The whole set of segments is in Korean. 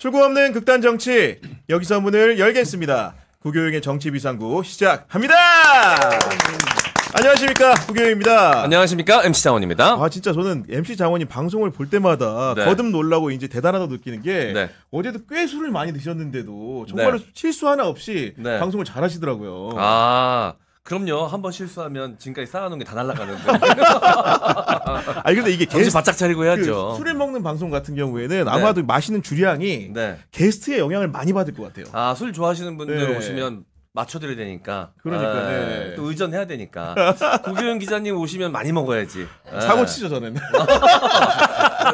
출구 없는 극단 정치, 여기서 문을 열겠습니다. 구교영의 정치비상구 시작합니다. 안녕하십니까, 구교영입니다. 안녕하십니까, MC 장원입니다. 아, 진짜 저는 MC 장원이 방송을 볼 때마다 거듭 놀라고 이제 대단하다고 느끼는 게 어제도 꽤 술을 많이 드셨는데도 정말로 실수 하나 없이 방송을 잘 하시더라고요. 아, 그럼요. 한번 실수하면 지금까지 쌓아놓은 게 다 날아가는데. 아니 근데 이게 정신 바짝 차리고 해야죠. 술을 먹는 방송 같은 경우에는 아마도 마시는 주량이 게스트의 영향을 많이 받을 것 같아요. 아, 술 좋아하시는 분들 오시면 맞춰드려야 되니까. 그러니까 또 의전해야 되니까. 구교영 기자님 오시면 많이 먹어야지. 사고 치죠 저는.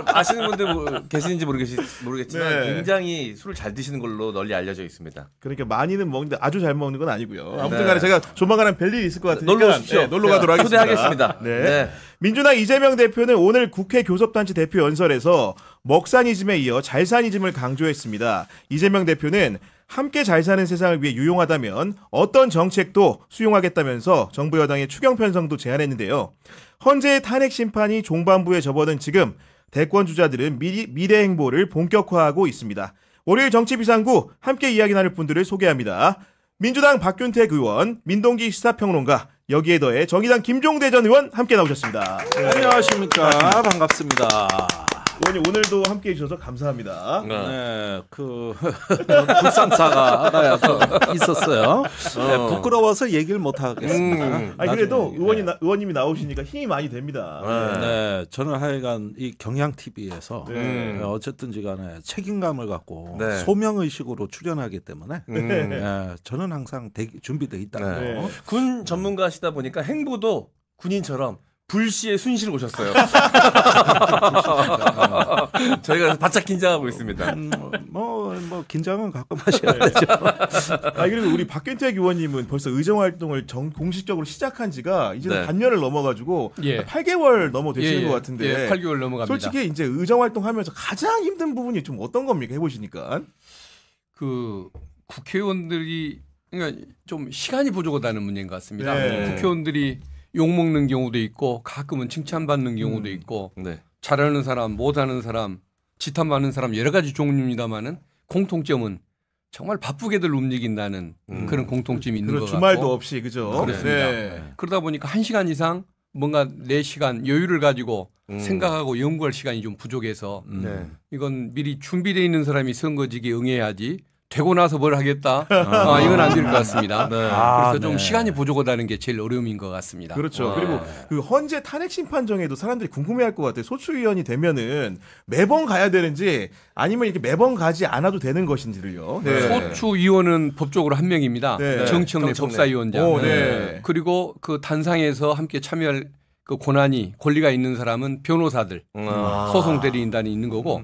아시는 분들 계시는지 모르겠지만 굉장히 술을 잘 드시는 걸로 널리 알려져 있습니다. 그러니까 많이는 먹는데 아주 잘 먹는 건 아니고요. 아무튼간에 제가 조만간에 뵐 일이 있을 것 같으니까 놀러 오십시오. 놀러 가도록 하겠습니다. 초대하겠습니다. 민주당 이재명 대표는 오늘 국회 교섭단체 대표 연설에서 먹사니즘에 이어 잘사니즘을 강조했습니다. 이재명 대표는 함께 잘 사는 세상을 위해 유용하다면 어떤 정책도 수용하겠다면서 정부 여당의 추경 편성도 제안했는데요. 헌재의 탄핵 심판이 종반부에 접어든 지금 대권 주자들은 미래 행보를 본격화하고 있습니다. 월요일 정치비상구 함께 이야기 나눌 분들을 소개합니다. 민주당 박균택 의원, 민동기 시사평론가, 여기에 더해 정의당 김종대 전 의원 함께 나오셨습니다. 안녕하십니까. 반갑습니다. 의원님 오늘도 함께해 주셔서 감사합니다. 불상사가 하나 있었어요. 부끄러워서 얘기를 못 하겠습니다. 그래도 의원님이 나오시니까 힘이 많이 됩니다. 저는 하여간 이 경향 TV에서 어쨌든지간에 책임감을 갖고 소명 의식으로 출연하기 때문에 저는 항상 준비되어 있다는 거. 군 전문가시다 보니까 행보도 군인처럼 불시에 순실 오셨어요. 저희가 바짝 긴장하고 있습니다. 뭐 긴장은 가끔 하셔야죠. 그리고 우리 박균택 의원님은 벌써 의정 활동을 공식적으로 시작한 지가 이제 반년을 넘어가지고 8개월 넘어 되시는 것 같은데 8개월 넘어갑니다. 솔직히 이제 의정 활동하면서 가장 힘든 부분이 좀 어떤 겁니까? 해보시니까 국회의원들이 그러니까 좀 시간이 부족하다는 문제인 것 같습니다. 국회의원들이 욕먹는 경우도 있고 가끔은 칭찬받는 경우도 있고 잘하는 사람, 못하는 사람, 지탄받는 사람 여러 가지 종류입니다만은 공통점은 정말 바쁘게들 움직인다는 그런 공통점이 있는 것 같고 주말도 없이 그죠? 그렇습니다. 그러다 보니까 1시간 이상 뭔가 내 시간 여유를 가지고 생각하고 연구할 시간이 좀 부족해서 이건 미리 준비되어 있는 사람이 선거직에 응해야지 되고 나서 뭘 하겠다. 이건 안 될 것 같습니다. 그래서 좀 시간이 부족하다는 게 제일 어려움인 것 같습니다. 그렇죠. 그리고 그 헌재 탄핵 심판정에도 사람들이 궁금해할 것 같아요. 소추위원이 되면은 매번 가야 되는지 아니면 이렇게 매번 가지 않아도 되는 것인지를요. 소추위원은 법적으로 한 명입니다. 정청래 법사위원장. 그리고 그 단상에서 함께 참여할 그 권리가 있는 사람은 변호사들, 소송 대리인단이 있는 거고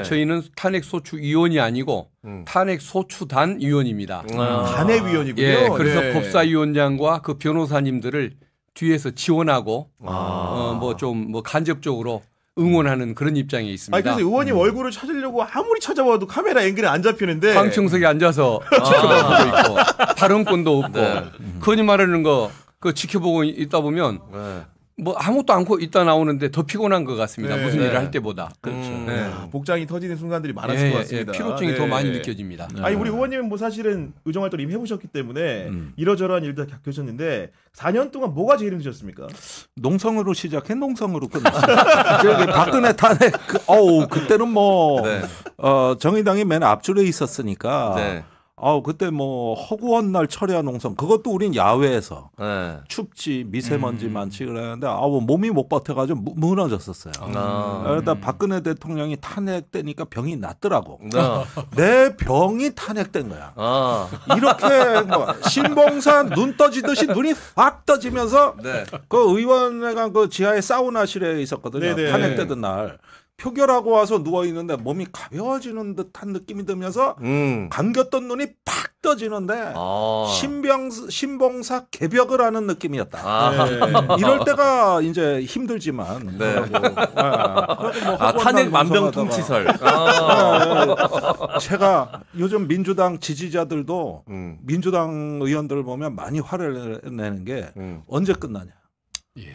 저희는 탄핵 소추위원이 아니고 탄핵 소추단 위원입니다. 단핵위원이군요. 그래서 법사위원장과 그 변호사님들을 뒤에서 지원하고 뭐 간접적으로 응원하는 그런 입장에 있습니다. 그래서 의원님 얼굴을 찾으려고 아무리 찾아봐도 카메라 앵글이 안 잡히는데 방청석에 앉아서 지켜보고 있고 발언권도 없고 거짓말하는 거 지켜보고 있다 보면 뭐 아무것도 않고 있다 나오는데 더 피곤한 것 같습니다. 무슨 일을 할 때보다. 그렇죠. 복장이 터지는 순간들이 많았을 것 같습니다. 피로증이 더 많이 느껴집니다. 우리 의원님은 뭐 사실은 의정활동 이미 해보셨기 때문에 이러저러한 일도 겪으셨는데 4년 동안 뭐가 제일 힘드셨습니까? 농성으로 시작해 농성으로 끝났어요. 저기 박근혜 탄핵 그때는 정의당이 맨 앞줄에 있었으니까 그때 뭐 허구한 날 철야 농성 그것도 우린 야외에서 춥지 미세먼지 많지 그랬는데 몸이 못 버텨가지고 무너졌었어요. 그러다 박근혜 대통령이 탄핵되니까 병이 낫더라고. 내 병이 탄핵된 거야. 이렇게 신봉사 눈 떠지듯이 눈이 확 떠지면서 그 의원회관 그 지하에 사우나실에 있었거든요. 탄핵되던 날. 표결하고 와서 누워있는데 몸이 가벼워지는 듯한 느낌이 들면서 감겼던 눈이 팍 떠지는데 신봉사 개벽을 하는 느낌이었다. 이럴 때가 이제 힘들지만 탄핵 만병통치설. 제가 요즘 민주당 지지자들도 민주당 의원들을 보면 많이 화를 내는 게 언제 끝나냐.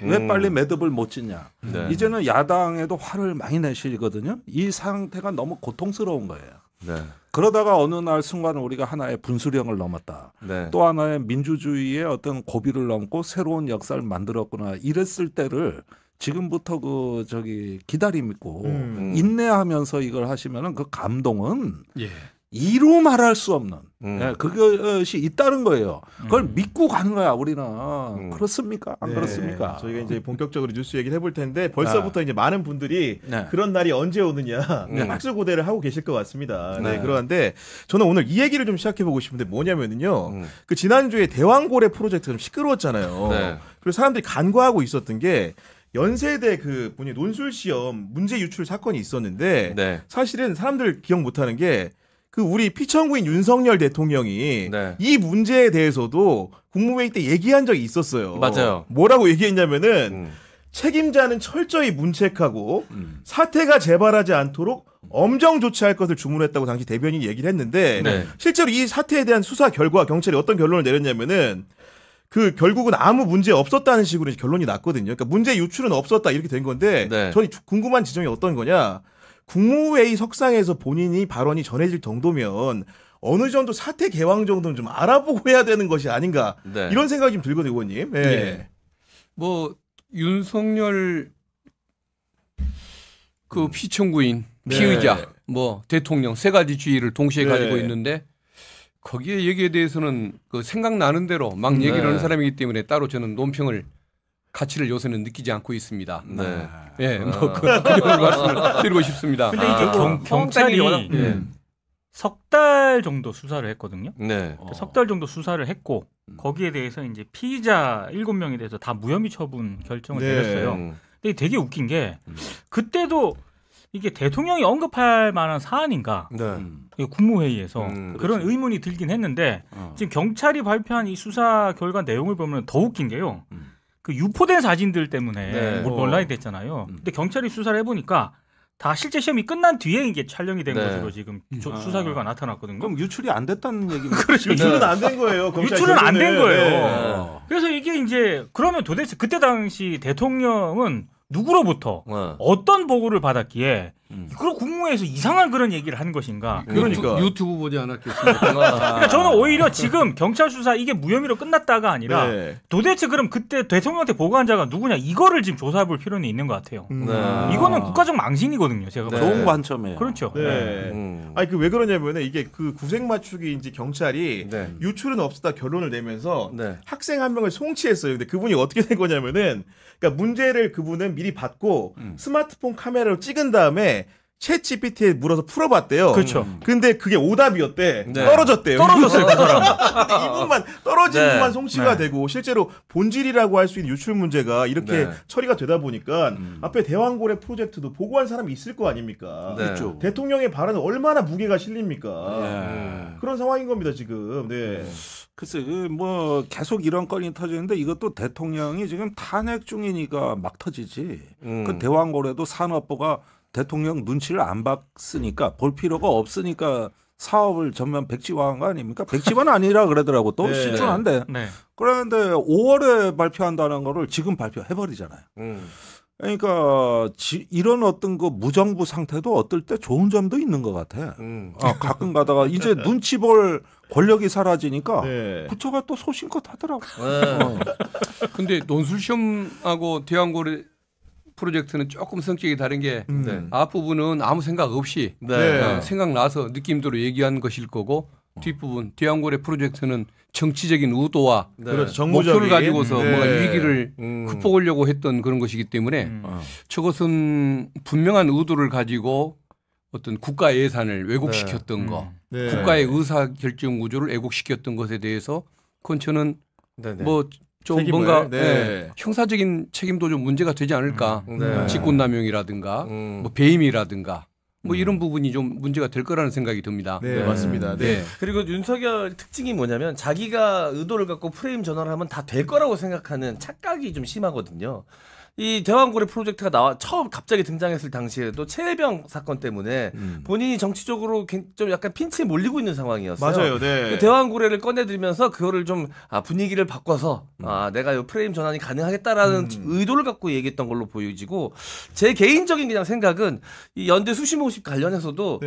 왜 빨리 매듭을 못 짓냐. 이제는 야당에도 화를 많이 내시거든요. 이 상태가 너무 고통스러운 거예요. 네. 그러다가 어느 날 순간 우리가 하나의 분수령을 넘었다. 네. 또 하나의 민주주의의 어떤 고비를 넘고 새로운 역사를 만들었구나. 이랬을 때를 지금부터 기다림 있고 인내하면서 이걸 하시면은 그 감동은 이루 말할 수 없는 그것이 있다는 거예요. 그걸 믿고 가는 거야 우리는. 그렇습니까? 안 그렇습니까? 저희가 이제 본격적으로 뉴스 얘기를 해볼 텐데 벌써부터 이제 많은 분들이 그런 날이 언제 오느냐 학수고대를 하고 계실 것 같습니다. 그런데 저는 오늘 이 얘기를 좀 시작해보고 싶은데 뭐냐면은요. 그 지난주에 대왕고래 프로젝트가 좀 시끄러웠잖아요. 그래서 사람들이 간과하고 있었던 게 연세대 그 분이 논술시험 문제 유출 사건이 있었는데 사실은 사람들 기억 못하는 게 그 우리 피청구인 윤석열 대통령이 이 문제에 대해서도 국무회의 때 얘기한 적이 있었어요. 맞아요. 뭐라고 얘기했냐면은 책임자는 철저히 문책하고 사태가 재발하지 않도록 엄정 조치할 것을 주문했다고 당시 대변인이 얘기를 했는데 실제로 이 사태에 대한 수사 결과 경찰이 어떤 결론을 내렸냐면은 그 결국은 아무 문제 없었다는 식으로 이제 결론이 났거든요. 그러니까 문제 유출은 없었다 이렇게 된 건데 저는 궁금한 지점이 어떤 거냐. 국무회의 석상에서 본인이 발언이 전해질 정도면 어느 정도 사태 개황 정도는 좀 알아보고 해야 되는 것이 아닌가 이런 생각이 좀 들거든요, 의원님. 뭐 윤석열 그 피청구인 피의자 뭐 대통령 세 가지 지위를 동시에 가지고 있는데 거기에 얘기에 대해서는 그 생각나는 대로 막 얘기를 하는 사람이기 때문에 따로 저는 논평을 가치를 요새는 느끼지 않고 있습니다. 뭐 그 정도 말씀을 드리고 싶습니다. 근데 이게 경찰이 석 달 정도 수사를 했거든요. 석 달 정도 수사를 했고 거기에 대해서 이제 피의자 7명에 대해서 다 무혐의 처분 결정을 내렸어요. 근데 되게 웃긴 게 그때도 이게 대통령이 언급할 만한 사안인가? 국무회의에서 그런 의문이 들긴 했는데 지금 경찰이 발표한 이 수사 결과 내용을 보면 더 웃긴 게요. 그 유포된 사진들 때문에 논란이 됐잖아요. 근데 경찰이 수사를 해보니까 다 실제 시험이 끝난 뒤에 이게 촬영이 된 것으로 지금 수사 결과 나타났거든요. 그럼 유출이 안 됐다는 얘기입니다. 그렇죠. 유출은 안 된 거예요. 유출은 안 된 거예요. 그래서 이게 이제 그러면 도대체 그때 당시 대통령은 누구로부터 어떤 보고를 받았기에 그리고 국무회의에서 이상한 그런 얘기를 하는 것인가? 그러니까 유튜브 보지 않았겠습니까? 그러니까 저는 오히려 지금 경찰 수사 이게 무혐의로 끝났다가 아니라 도대체 그럼 그때 대통령한테 보고한 자가 누구냐 이거를 지금 조사해볼 필요는 있는 것 같아요. 이거는 국가적 망신이거든요. 제가 좋은 관점이에요. 그렇죠. 아니 그 왜 그러냐면은 이게 그 구색 맞추기인지 경찰이 유출은 없었다 결론을 내면서 학생 한 명을 송치했어요. 근데 그분이 어떻게 된 거냐면은 그러니까 문제를 그분은 미리 받고 스마트폰 카메라로 찍은 다음에 챗 GPT에 물어서 풀어봤대요. 그렇죠. 근데 그게 오답이었대. 떨어졌대요. 떨어졌어요, 그 사람. 이분만 떨어진 분만 송치가 되고 실제로 본질이라고 할 수 있는 유출 문제가 이렇게 처리가 되다 보니까 앞에 대왕고래 프로젝트도 보고한 사람이 있을 거 아닙니까? 그렇죠. 대통령의 발언은 얼마나 무게가 실립니까? 그런 상황인 겁니다 지금. 글쎄, 뭐 계속 이런 건이 터지는데 이것도 대통령이 지금 탄핵 중이니까 막 터지지. 그 대왕고래도 산업부가 대통령 눈치를 안 봤으니까 볼 필요가 없으니까 사업을 전면 백지화한 거 아닙니까? 백지화는 아니라 그러더라고. 또 실존한데. 그런데 5월에 발표한다는 거를 지금 발표해버리잖아요. 그러니까 이런 어떤 그 무정부 상태도 어떨 때 좋은 점도 있는 것 같아. 가끔 가다가 이제 눈치 볼 권력이 사라지니까 부처가 또 소신껏 하더라고. 근데 논술시험하고 대왕고래 프로젝트는 조금 성격이 다른 게 앞부분은 아무 생각 없이 생각나서 느낌대로 얘기한 것일 거고 뒷부분 대왕고래 프로젝트는 정치적인 의도와 목표를 가지고서 뭔가 위기를 극복하려고 했던 그런 것이기 때문에 저것은 분명한 의도를 가지고 어떤 국가 예산을 왜곡시켰던 거 국가의 의사결정 구조를 왜곡시켰던 것에 대해서 그건 저는 뭐 좀 뭔가 형사적인 책임도 좀 문제가 되지 않을까. 직권남용이라든가 뭐 배임이라든가 뭐 이런 부분이 좀 문제가 될 거라는 생각이 듭니다. 맞습니다. 그리고 윤석열 특징이 뭐냐면 자기가 의도를 갖고 프레임 전환을 하면 다 될 거라고 생각하는 착각이 좀 심하거든요. 이 대왕고래 프로젝트가 처음 갑자기 등장했을 당시에도 최혜병 사건 때문에 본인이 정치적으로 좀 약간 핀치에 몰리고 있는 상황이었어요. 맞아요. 그 대왕고래를 꺼내들면서 그거를 좀 분위기를 바꿔서 내가 이 프레임 전환이 가능하겠다라는 의도를 갖고 얘기했던 걸로 보여지고 제 개인적인 그냥 생각은 이 연대 수시모집 관련해서도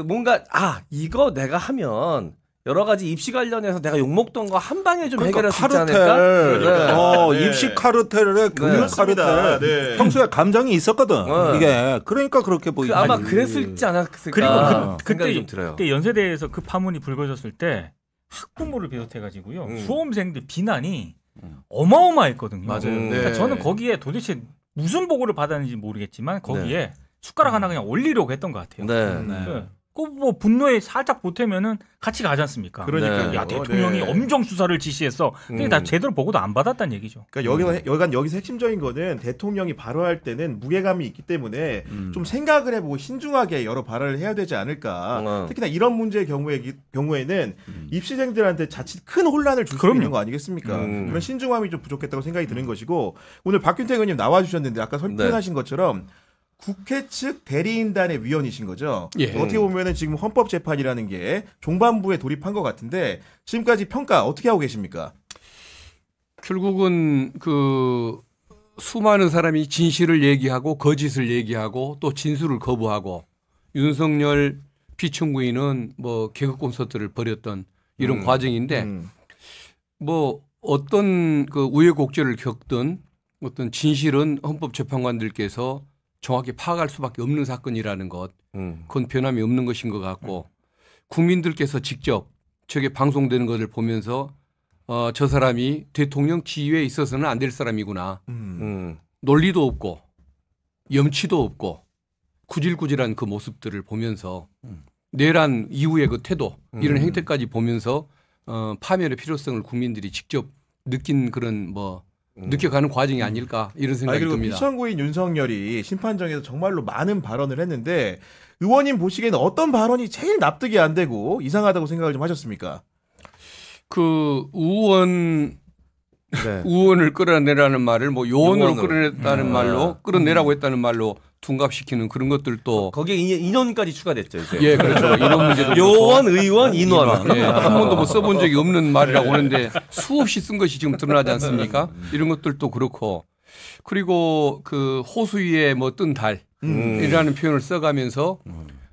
뭔가 이거 내가 하면 여러 가지 입시 관련해서 내가 욕먹던 거 한 방에 좀 그러니까 해결할 수 있지 않을까? 네. 입시 카르텔에 교육 카르텔. 네. 평소에 감정이 있었거든. 이게 그러니까 그렇게 보이지. 아마 그랬을지 않았을까. 그리고 생각이 좀 들어요. 그때 연세대에서 그 파문이 불거졌을 때 학부모를 비롯해가지고요 수험생들 비난이 어마어마했거든요. 맞아요. 그러니까 저는 거기에 도대체 무슨 보고를 받았는지 모르겠지만 거기에 숟가락 하나 그냥 올리려고 했던 것 같아요. 네. 뭐 분노에 살짝 보태면은 같이 가지 않습니까? 그러니까 야 대통령이 엄정 수사를 지시했어. 근데 나 제대로 보고도 안 받았다는 얘기죠. 그러니까 여기서 핵심적인 거는 대통령이 발언할 때는 무게감이 있기 때문에 좀 생각을 해보고 신중하게 여러 발언을 해야 되지 않을까. 특히나 이런 문제의 경우에는 입시생들한테 자칫 큰 혼란을 줄 수 있는 거 아니겠습니까? 그런 신중함이 좀 부족했다고 생각이 드는 것이고 오늘 박균택 의원님 나와주셨는데 아까 설명하신 것처럼. 국회 측 대리인단의 위원이신 거죠. 예. 어떻게 보면은 지금 헌법재판이라는 게 종반부에 돌입한 것 같은데 지금까지 평가 어떻게 하고 계십니까? 결국은 그 수많은 사람이 진실을 얘기하고 거짓을 얘기하고 또 진술을 거부하고 윤석열 피청구인은 뭐 개그 콘서트를 벌였던 이런 과정인데 뭐 어떤 그 우여곡절을 겪든 어떤 진실은 헌법재판관들께서 정확히 파악할 수밖에 없는 사건이라는 것, 그건 변함이 없는 것인 것 같고 국민들께서 직접 저게 방송되는 것을 보면서 저 사람이 대통령 지위에 있어서는 안 될 사람이구나. 논리도 없고 염치도 없고 구질구질한 그 모습들을 보면서 내란 이후의 그 태도 이런 행태까지 보면서 파면의 필요성을 국민들이 직접 느낀 그런 뭐 느껴가는 과정이 아닐까 이런 생각이 그리고 듭니다. 피청구인 윤석열이 심판정에서 정말로 많은 발언을 했는데 의원님 보시기에는 어떤 발언이 제일 납득이 안 되고 이상하다고 생각을 좀 하셨습니까? 그 우원을 끌어내라는 말을 뭐 요원으로 끌어냈다는 말로 끌어내라고 했다는 말로 둔갑시키는 그런 것들도 거기에 인원까지 추가됐죠. 이제. 예, 그렇죠. 인원 문제도 요원, 의원, 인원. 예, 한 번도 뭐 써본 적이 없는 말이라고 하는데 수없이 쓴 것이 지금 드러나지 않습니까? 이런 것들도 그렇고 그리고 그 호수 위에 뭐 뜬 달이라는 표현을 써가면서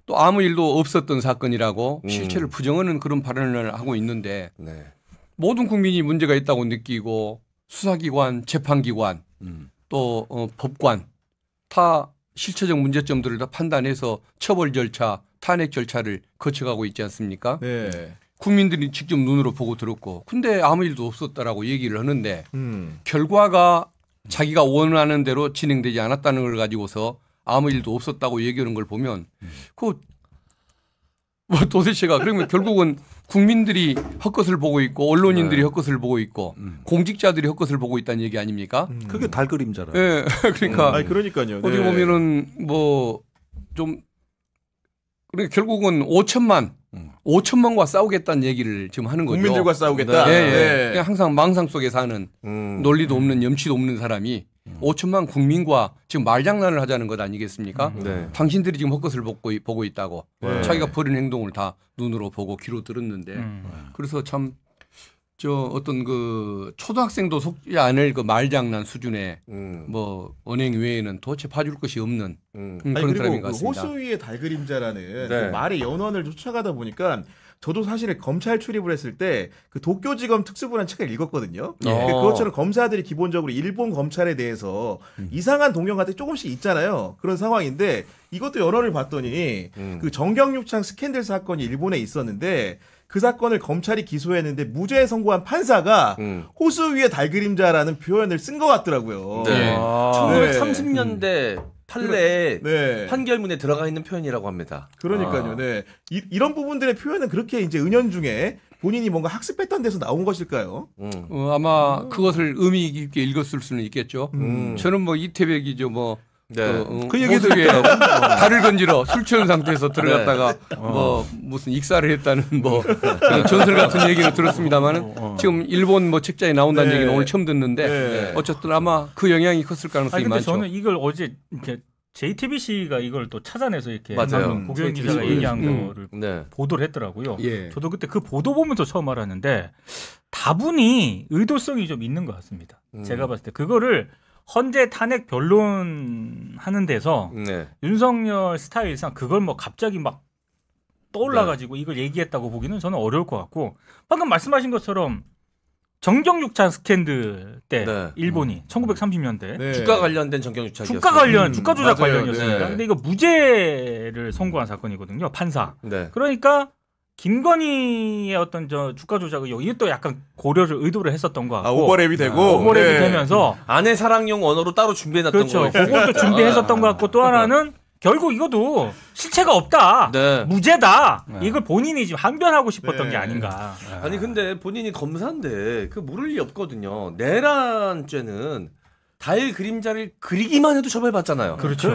또 아무 일도 없었던 사건이라고 실체를 부정하는 그런 발언을 하고 있는데 모든 국민이 문제가 있다고 느끼고 수사기관, 재판기관 또 법관 다 실체적 문제점들을 다 판단해서 처벌 절차, 탄핵 절차를 거쳐가고 있지 않습니까? 네. 국민들이 직접 눈으로 보고 들었고 근데 아무 일도 없었다라고 얘기를 하는데 결과가 자기가 원하는 대로 진행되지 않았다는 걸 가지고서 아무 일도 없었다고 얘기하는 걸 보면 그 뭐 도대체가 그러면 결국은 국민들이 헛것을 보고 있고 언론인들이 헛것을 보고 있고 공직자들이 헛것을 보고 있다는 얘기 아닙니까? 그게 달그림자라. 예, 그러니까 아니, 그러니까요. 어떻게 보면은 뭐 좀 그러니까 결국은 5천만과 싸우겠다는 얘기를 지금 하는 거죠. 국민들과 싸우겠다. 예. 그냥 항상 망상 속에 사는 논리도 없는 염치도 없는 사람이 5천만 국민과 지금 말장난을 하자는 것 아니겠습니까? 당신들이 지금 헛것을 보고 있다고 자기가 벌인 행동을 다 눈으로 보고 귀로 들었는데 그래서 참 저 어떤 그 초등학생도 속지 않을 그 말장난 수준의 뭐 언행 외에는 도대체 봐줄 것이 없는 그런 사람인 것 같습니다. 호수 위의 달그림자라는 그 말의 연원을 쫓아가다 보니까 저도 사실 검찰 출입을 했을 때 그 도쿄지검 특수부라는 책을 읽었거든요. 그것처럼 검사들이 기본적으로 일본 검찰에 대해서 이상한 동경 같은 게 조금씩 있잖아요. 그런 상황인데 이것도 연원을 봤더니 그 정경유착 스캔들 사건이 일본에 있었는데 그 사건을 검찰이 기소했는데 무죄에 선고한 판사가 호수 위의 달그림자라는 표현을 쓴 것 같더라고요. 1930년대 판례에 판결문에 들어가 있는 표현이라고 합니다. 그러니까요. 네. 이런 부분들의 표현은 그렇게 이제 은연중에 본인이 뭔가 학습했던 데서 나온 것일까요? 아마 그것을 의미 깊게 읽었을 수는 있겠죠. 저는 뭐 이태백이죠. 뭐 그 얘기도 달을 건지러 술 취한 상태에서 들어갔다가 뭐 무슨 익사를 했다는 뭐 전설 같은 얘기를 들었습니다만은 지금 일본 뭐 책자에 나온다는 얘기는 오늘 처음 듣는데 어쨌든 아마 그 영향이 컸을 가능성이 많죠. 저는 이걸 어제 이렇게 JTBC가 이걸 또 찾아내서 이렇게 고경인 기자가 JTBC. 얘기한 거를 보도를 했더라고요. 저도 그때 그 보도 보면서 처음 알았는데 다분히 의도성이 좀 있는 것 같습니다. 제가 봤을 때 그거를 헌재 탄핵 변론하는 데서 윤석열 스타일상 그걸 뭐 갑자기 막 떠올라가지고 이걸 얘기했다고 보기는 저는 어려울 것 같고 방금 말씀하신 것처럼 정경유착 스캔들 때 일본이 1930년대 주가 관련된 정경유착이었어요. 주가 관련 주가 조작 맞아요. 관련이었습니다. 근데 이거 무죄를 선고한 사건이거든요. 판사. 네. 그러니까 김건희의 어떤 저 주가 조작을 이게 또 약간 고려를 의도를 했었던 것 같고 오버랩이 되고 오버랩이 되면서 아내 사랑용 언어로 따로 준비해놨던 그렇죠. 거예요. 그걸 또 준비했었던 것 같고 또 하나는 결국 이것도 실체가 없다. 무죄다. 이걸 본인이 지금 항변하고 싶었던 게 아닌가. 아니 근데 본인이 검사인데 그 모를 리 없거든요. 내란죄는 달 그림자를 그리기만 해도 처벌받잖아요. 그렇죠.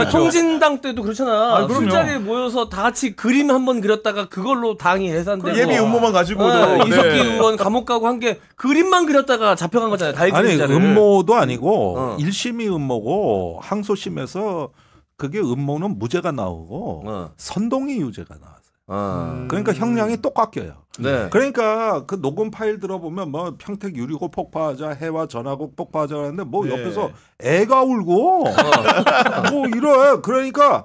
통진당 때도 그렇잖아. 그럼요. 술자리에 모여서 다 같이 그림 한번 그렸다가 그걸로 당이 해산되고 예비 음모만 가지고도 이석기 의원 감옥 가고 한 게 그림만 그렸다가 잡혀간 거잖아요. 달 아니 그림자를. 음모도 아니고 1심이 음모고 항소심에서 그게 음모는 무죄가 나오고 선동이 유죄가 나왔어요. 그러니까 형량이 또 깎여요. 네. 그러니까 그 녹음 파일 들어보면 뭐 평택 유리고 폭파하자, 해와 전화국 폭파하자 하는데 뭐 옆에서 애가 울고 뭐 이래. 그러니까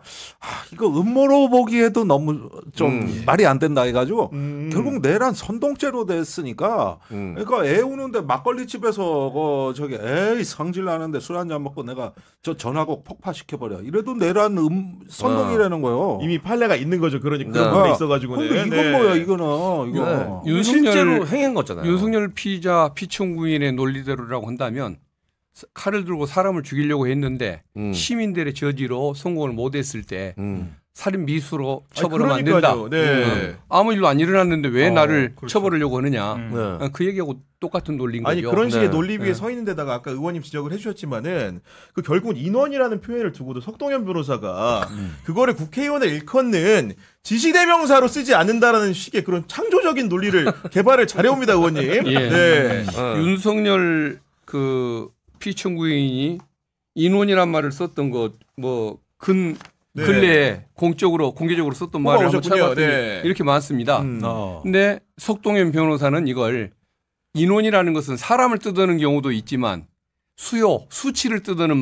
이거 음모로 보기에도 너무 좀 말이 안 된다 해가지고 결국 내란 선동죄로 됐으니까 그러니까 애 우는데 막걸리 집에서 저기 에이 성질 나는데 술 한잔 먹고 내가 저 전화국 폭파시켜버려. 이래도 내란 선동이라는 거예요. 이미 판례가 있는 거죠. 그러니까 그런 문제 있어가지고는. 근데 이건 뭐야 이거는. 실제로 행한 거잖아요. 윤석열 피의자 피청구인의 논리대로라고 한다면 칼을 들고 사람을 죽이려고 했는데 시민들의 저지로 성공을 못했을 때 살인 미수로 처벌하면 안 된다. 아무 일도 안 일어났는데 왜 나를 처벌하려고 하느냐. 그 얘기하고 똑같은 논리인 아니 거죠. 그런 식의 논리 위에 서 있는 데다가 아까 의원님 지적을 해주셨지만은 그 결국은 인원이라는 표현을 두고도 석동현 변호사가 그거를 국회의원을 일컫는 지시대명사로 쓰지 않는다라는 식의 그런 창조적인 논리를 개발을 잘해옵니다, 의원님. 윤석열 그 피청구인이 인원이란 말을 썼던 것 뭐 근래에 공개적으로 썼던 말을 한번 찾아봤더니 이렇게 많습니다. 근데 석동현 변호사는 이걸 인원이라는 것은 사람을 뜻하는 경우도 있지만 수치를 뜻하는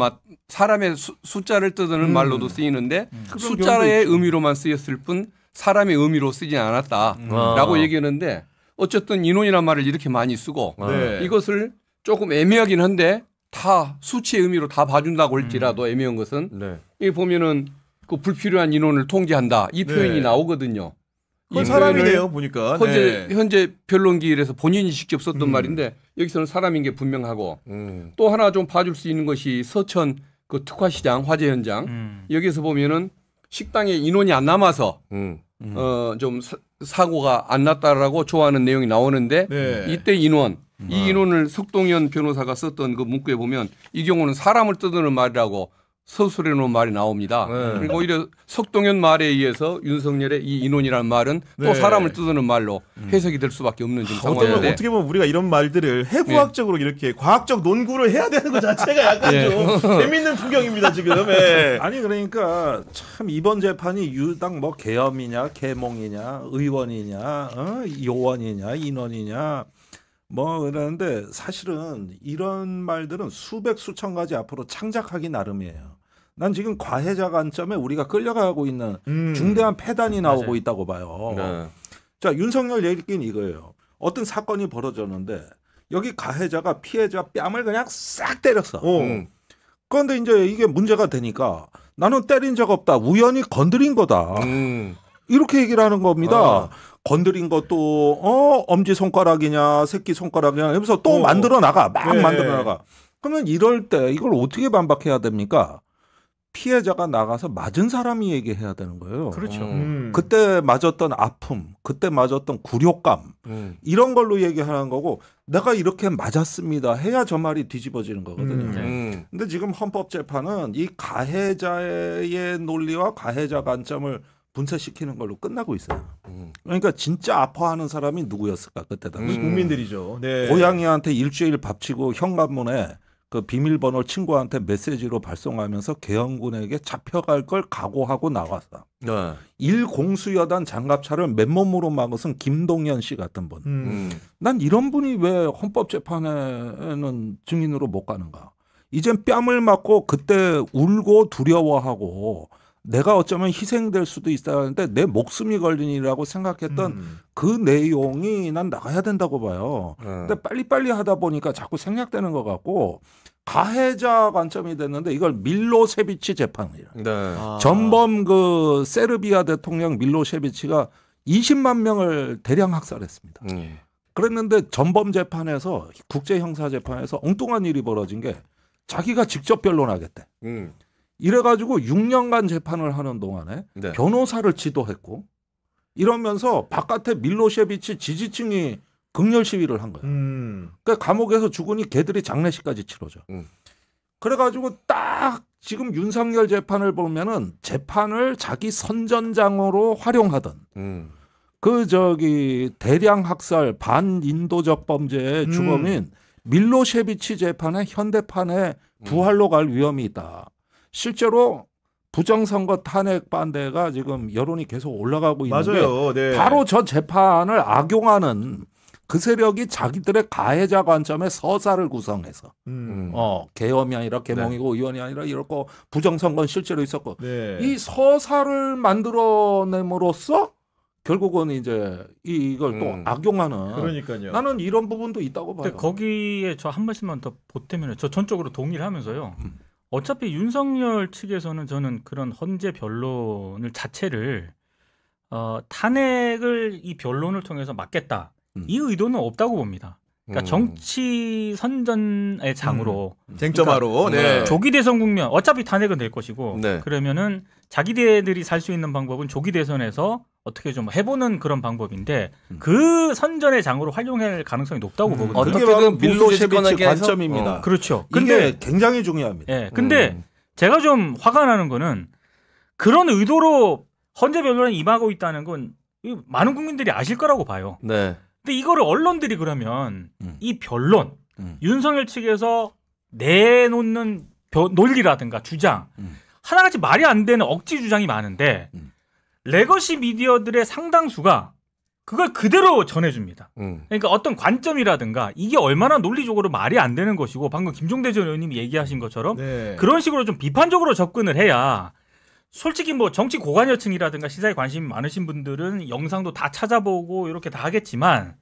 사람의 숫자를 뜻하는 말로도 쓰이는데 숫자의 의미로만 쓰였을 뿐 사람의 의미로 쓰지 않았다라고 얘기하는데 어쨌든 인원이라는 말을 이렇게 많이 쓰고 이것을 조금 애매하긴 한데 다 수치의 의미로 다 봐준다고 할지라도 애매한 것은 여기 보면은 그 불필요한 인원을 통제한다 이 표현이 나오거든요. 그건 사람이네요 보니까. 현재 변론기일에서 본인이 직접 썼던 말인데 여기서는 사람인 게 분명하고 또 하나 좀 봐줄 수 있는 것이 서천 그 특화시장 화재 현장 여기서 보면은 식당에 인원이 안 남아서 좀 사고가 안 났다라고 좋아하는 내용이 나오는데 이때 이 인원을 석동현 변호사가 썼던 그 문구에 보면 이 경우는 사람을 뜻하는 말이라고 서술해 놓은 말이 나옵니다. 그리고 오히려 석동현 말에 의해서 윤석열의 이 인원이라는 말은 또 사람을 뜻하는 말로 해석이 될 수밖에 없는 지금 상황인데 어떻게 보면 우리가 이런 말들을 해부학적으로 이렇게 과학적 논구를 해야 되는 것 자체가 약간 좀 재밌는 풍경입니다 지금. 아니 그러니까 참 이번 재판이 유당 뭐 계엄이냐 계몽이냐 의원이냐 요원이냐 인원이냐 뭐 그러는데 사실은 이런 말들은 수백 수천 가지 앞으로 창작하기 나름이에요. 난 지금 과해자 관점에 우리가 끌려가고 있는 중대한 폐단이 나오고 있다고 봐요. 자, 윤석열 얘기는 이거예요. 어떤 사건이 벌어졌는데 여기 가해자가 피해자 뺨을 그냥 싹 때렸어. 그런데 이제 이게 문제가 되니까 나는 때린 적 없다. 우연히 건드린 거다. 이렇게 얘기를 하는 겁니다. 건드린 것도 엄지손가락이냐 새끼손가락이냐 하면서 또 만들어 나가. 막 만들어 나가. 그러면 이럴 때 이걸 어떻게 반박해야 됩니까? 피해자가 나가서 맞은 사람이 얘기해야 되는 거예요. 그렇죠. 그때 맞았던 아픔, 그때 맞았던 굴욕감 이런 걸로 얘기하는 거고 내가 이렇게 맞았습니다 해야 저 말이 뒤집어지는 거거든요. 근데 지금 헌법재판은 이 가해자의 논리와 가해자 관점을 분쇄시키는 걸로 끝나고 있어요. 그러니까 진짜 아파하는 사람이 누구였을까 그때 당시. 국민들이죠. 고양이한테 일주일 밥치고 현관문에 그 비밀번호 친구한테 메시지로 발송하면서 계엄군에게 잡혀갈 걸 각오하고 나왔어. 일공수여단 장갑차를 맨몸으로 막으신 김동연 씨 같은 분. 난 이런 분이 왜 헌법재판에는 증인으로 못 가는가. 이젠 뺨을 맞고 그때 울고 두려워하고 내가 어쩌면 희생될 수도 있다는데 내 목숨이 걸린 일이라고 생각했던 그 내용이 난 나가야 된다고 봐요. 근데 빨리빨리 하다 보니까 자꾸 생략되는 것 같고 가해자 관점이 됐는데 이걸 밀로세비치 재판이라. 네. 전범 그 세르비아 대통령 밀로세비치가 20만 명을 대량 학살했습니다. 그랬는데 전범 재판에서 국제형사재판에서 엉뚱한 일이 벌어진 게 자기가 직접 변론하겠대. 이래가지고 6년간 재판을 하는 동안에 네. 변호사를 지도했고 이러면서 바깥에 밀로세비치 지지층이 극렬 시위를 한 거예요. 그러니까 감옥에서 죽으니 걔들이 장례식까지 치러져. 그래가지고 딱 지금 윤석열 재판을 보면은 재판을 자기 선전장으로 활용하던 그 대량 학살 반인도적 범죄의 주범인 밀로세비치 재판의 현대판에 부활로 갈 위험이 있다. 실제로 부정선거 탄핵 반대가 지금 여론이 계속 올라가고 있는데 맞아요. 네. 바로 저 재판을 악용하는 그 세력이 자기들의 가해자 관점의 서사를 구성해서 계엄이 아니라 계몽이고 네. 의원이 아니라 이렇고 부정선거는 실제로 있었고 네. 이 서사를 만들어냄으로써 결국은 이제 이걸 또 악용하는 그러니까요. 나는 이런 부분도 있다고 봐요. 근데 거기에 저 한 말씀만 더 보태면 저 전적으로 동의를 하면서요. 어차피 윤석열 측에서는 저는 그런 헌재 변론을 자체를 탄핵을 이 변론을 통해서 막겠다. 이 의도는 없다고 봅니다. 그러니까 정치 선전의 장으로 쟁점화로 그러니까 네. 조기 대선 국면 어차피 탄핵은 될 것이고 네. 그러면은 자기들이 살 수 있는 방법은 조기 대선에서 어떻게 좀 해보는 그런 방법인데 그 선전의 장으로 활용할 가능성이 높다고 보거든요. 어떻게든 밀로세비치 관점입니다. 그렇죠. 근데 굉장히 중요합니다. 예. 근데 제가 좀 화가 나는 거는 그런 의도로 헌재 변론에 임하고 있다는 건 많은 국민들이 아실 거라고 봐요. 네. 근데 이거를 언론들이 그러면 이 변론 윤석열 측에서 내놓는 논리라든가 주장 하나같이 말이 안 되는 억지 주장이 많은데 레거시 미디어들의 상당수가 그걸 그대로 전해줍니다. 그러니까 어떤 관점이라든가 이게 얼마나 논리적으로 말이 안 되는 것이고 방금 김종대 전 의원님이 얘기하신 것처럼 네. 그런 식으로 좀 비판적으로 접근을 해야 솔직히 뭐 정치 고관여층이라든가 시사에 관심이 많으신 분들은 영상도 다 찾아보고 이렇게 다 하겠지만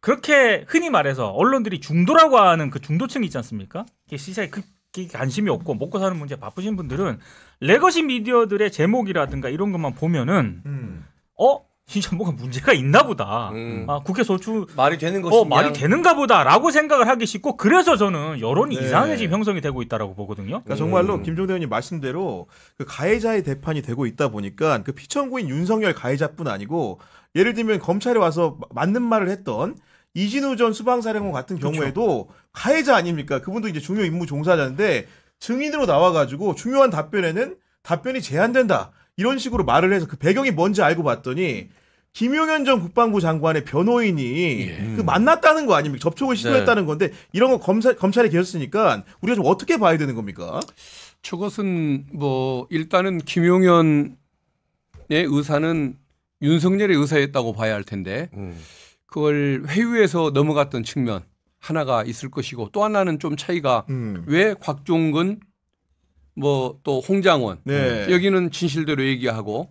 그렇게 흔히 말해서 언론들이 중도라고 하는 그 중도층이 있지 않습니까? 시사에 관심이 없고 먹고 사는 문제에 바쁘신 분들은 레거시 미디어들의 제목이라든가 이런 것만 보면은 진짜 뭐가 문제가 있나 보다. 국회 소추 말이 되는 것이 말이 되는가 보다라고 생각을 하기 쉽고 그래서 저는 여론이 네. 이상하게 지금 형성이 되고 있다라고 보거든요. 그러니까 정말로 김종대 의원님 말씀대로 그 가해자의 대판이 되고 있다 보니까 그 피청구인 윤석열 가해자뿐 아니고 예를 들면 검찰에 와서 맞는 말을 했던 이진우 전 수방사령관 같은 경우에도 그렇죠. 가해자 아닙니까? 그분도 이제 중요 임무 종사자인데 증인으로 나와가지고 중요한 답변에는 답변이 제한된다. 이런 식으로 말을 해서 그 배경이 뭔지 알고 봤더니 김용현 전 국방부 장관의 변호인이 그 만났다는 거 아닙니까? 접촉을 시도했다는 건데 이런 거 검찰에 계셨으니까 우리가 좀 어떻게 봐야 되는 겁니까? 저것은 뭐 일단은 김용현의 의사는 윤석열의 의사였다고 봐야 할 텐데 그걸 회유해서 넘어갔던 측면 하나가 있을 것이고 또 하나는 좀 차이가 왜 곽종근 뭐 또 홍장원 네. 여기는 진실대로 얘기하고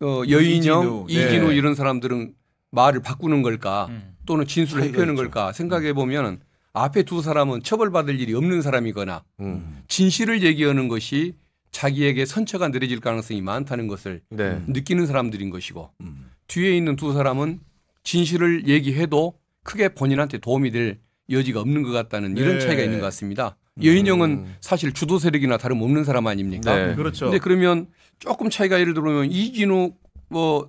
여인영, 이진우 네. 이런 사람들은 말을 바꾸는 걸까 또는 진술을 회피하는 걸까 생각해 보면 앞에 두 사람은 처벌받을 일이 없는 사람이거나 진실을 얘기하는 것이 자기에게 선처가 내려질 가능성이 많다는 것을 네. 느끼는 사람들인 것이고 뒤에 있는 두 사람은 진실을 얘기해도 크게 본인한테 도움이 될 여지가 없는 것 같다는 이런 네. 차이가 있는 것 같습니다. 여인영은 사실 주도 세력이나 다름없는 사람 아닙니까? 네. 그렇죠. 근데 그러면 조금 차이가 예를 들면 이진우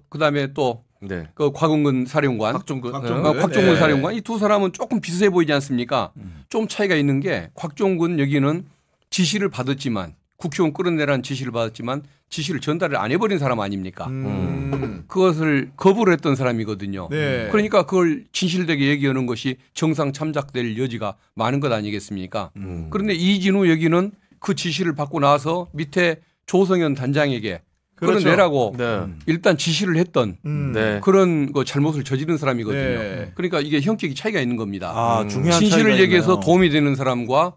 그다음에 또 네. 그 곽종근 사령관, 곽종근 사령관 이 두 사람은 조금 비슷해 보이지 않습니까? 좀 차이가 있는 게 곽종근 여기는 지시를 받았지만 국회의원 끌어내라는 지시를 받았지만 지시를 전달을 안 해버린 사람 아닙니까? 그것을 거부를 했던 사람이거든요. 네. 그러니까 그걸 진실되게 얘기하는 것이 정상 참작될 여지가 많은 것 아니겠습니까? 그런데 이진우 여기는 그 지시를 받고 나서 밑에 조성현 단장에게 그렇죠. 끌어내라고 일단 지시를 했던 그런 거 잘못을 저지른 사람이거든요. 네. 그러니까 이게 형격이 차이가 있는 겁니다. 중요한 진실을 차이가 얘기해서 있네요. 도움이 되는 사람과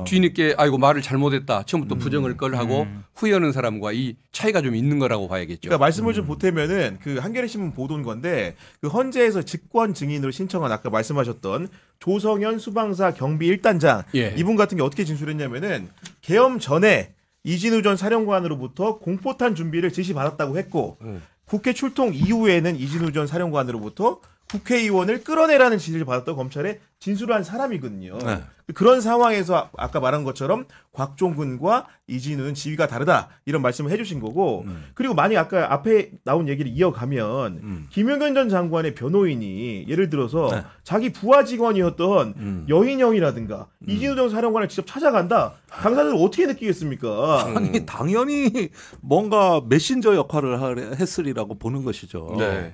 뒤늦게 아이고 말을 잘못했다. 처음부터 부정을 걸 하고 후회하는 사람과 이 차이가 좀 있는 거라고 봐야겠죠. 그러니까 말씀을 좀 보태면은 그 한겨레 신문 보도인 건데 그 헌재에서 직권 증인으로 신청한 아까 말씀하셨던 조성현 수방사 경비 1단장 이분 같은 게 어떻게 진술했냐면은 계엄 전에 이진우 전 사령관으로부터 공포탄 준비를 지시받았다고 했고 국회 출동 이후에는 이진우 전 사령관으로부터 국회의원을 끌어내라는 지시를 받았다고 검찰에 진술한 사람이거든요. 네. 그런 상황에서 아까 말한 것처럼 곽종근과 이진우는 지위가 다르다 이런 말씀을 해주신 거고 그리고 만약 아까 앞에 나온 얘기를 이어가면 김용현 전 장관의 변호인이 예를 들어서 자기 부하 직원이었던 여인영이라든가 이진우 전 사령관을 직접 찾아간다. 당사자들 어떻게 느끼겠습니까? 아니 당연히 뭔가 메신저 역할을 했으리라고 보는 것이죠. 네.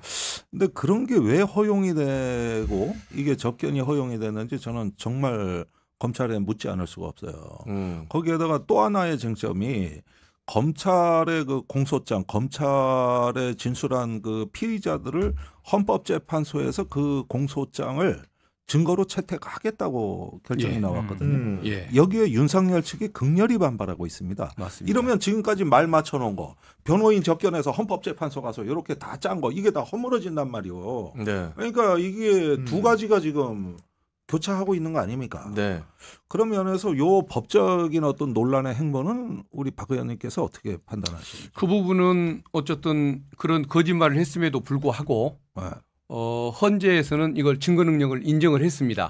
근데 그런 게 왜 허용이 되고 이게 접견이 허용이 되는지 저는 정말 검찰에 묻지 않을 수가 없어요. 거기에다가 또 하나의 쟁점이 검찰의 그 공소장, 검찰에 진술한 그 피의자들을 헌법재판소에서 그 공소장을 증거로 채택하겠다고 결정이 나왔거든요. 여기에 윤석열 측이 극렬히 반발하고 있습니다. 맞습니다. 이러면 지금까지 말 맞춰놓은 거 변호인 접견해서 헌법재판소 가서 이렇게 다 짠 거 이게 다 허물어진단 말이에요. 네. 그러니까 이게 두 가지가 지금 교차하고 있는 거 아닙니까? 네. 그런 면에서 요 법적인 어떤 논란의 행보는 우리 박 의원님께서 어떻게 판단하십니까? 그 부분은 어쨌든 그런 거짓말을 했음에도 불구하고 헌재에서는 이걸 증거 능력을 인정을 했습니다.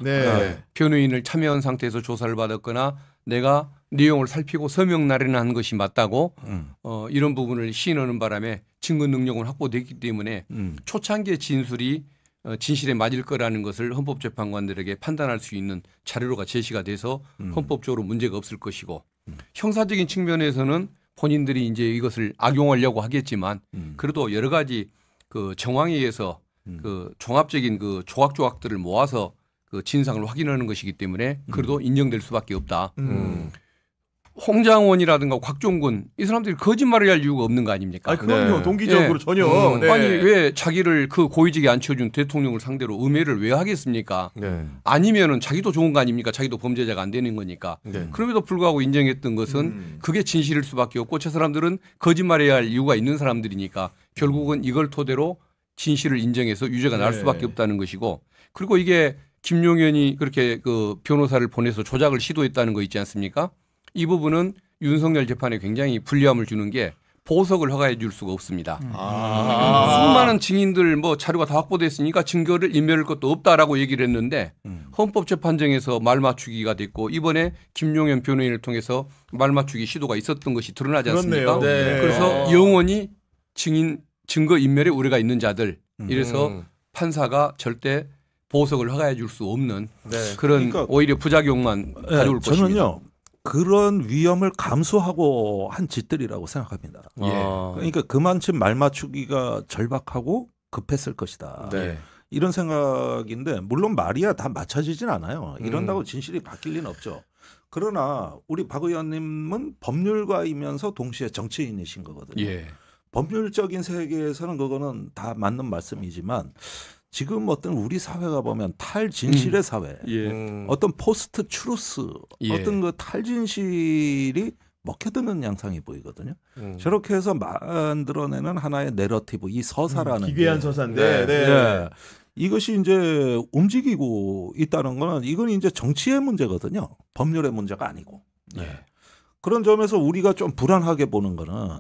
변호인을 참여한 상태에서 조사를 받았거나 내가 내용을 살피고 서명 날인한 것이 맞다고 이런 부분을 시인하는 바람에 증거 능력은 확보됐기 때문에 초창기의 진술이 진실에 맞을 거라는 것을 헌법재판관들에게 판단할 수 있는 자료가 제시가 돼서 헌법적으로 문제가 없을 것이고 형사적인 측면에서는 본인들이 이제 이것을 악용하려고 하겠지만 그래도 여러 가지 그 정황에 의해서 그 종합적인 그 조각조각들을 모아서 그 진상을 확인하는 것이기 때문에 그래도 인정될 수밖에 없다. 홍장원이라든가 곽종근 이 사람들이 거짓말을 할 이유가 없는 거 아닙니까? 그럼요. 동기적으로 전혀. 아니 왜 자기를 그 고위직에 앉혀준 대통령을 상대로 음해를 왜 하겠습니까? 아니면은 자기도 좋은 거 아닙니까? 자기도 범죄자가 안 되는 거니까. 그럼에도 불구하고 인정했던 것은 그게 진실일 수밖에 없고 저 사람들은 거짓말해야 할 이유가 있는 사람들이니까 결국은 이걸 토대로 진실을 인정해서 유죄가 날 수밖에 없다는 것이고 그리고 이게 김용현이 그렇게 그 변호사를 보내서 조작을 시도했다는 거 있지 않습니까? 이 부분은 윤석열 재판에 굉장히 불리함을 주는 게 보석을 허가해 줄 수가 없습니다. 수많은 증인들 뭐 자료가 다 확보됐으니까 증거를 인멸할 것도 없다라고 얘기를 했는데 헌법재판정에서 말 맞추기가 됐고 이번에 김용현 변호인을 통해서 말 맞추기 시도가 있었던 것이 드러나지 않습니까? 그래서 영원히 증거 인멸에 우려가 있는 자들 이래서 판사가 절대 보석을 허가해 줄 수 없는 그런 그러니까 오히려 부작용만 가져올 것입니다. 저는요. 그런 위험을 감수하고 한 짓들이라고 생각합니다. 그러니까 그만큼 말 맞추기가 절박하고 급했을 것이다. 이런 생각인데 물론 말이야 다 맞춰지진 않아요. 이런다고 진실이 바뀔 리는 없죠. 그러나 우리 박 의원님은 법률가이면서 동시에 정치인이신 거거든요. 법률적인 세계에서는 그거는 다 맞는 말씀이지만 지금 어떤 우리 사회가 보면 탈진실의 사회, 어떤 포스트 추루스, 어떤 그 탈진실이 먹혀드는 양상이 보이거든요. 저렇게 해서 만들어내는 하나의 내러티브, 이 서사라는 기괴한 서사인데 이것이 이제 움직이고 있다는 거는 이건 이제 정치의 문제거든요. 법률의 문제가 아니고. 그런 점에서 우리가 좀 불안하게 보는 거는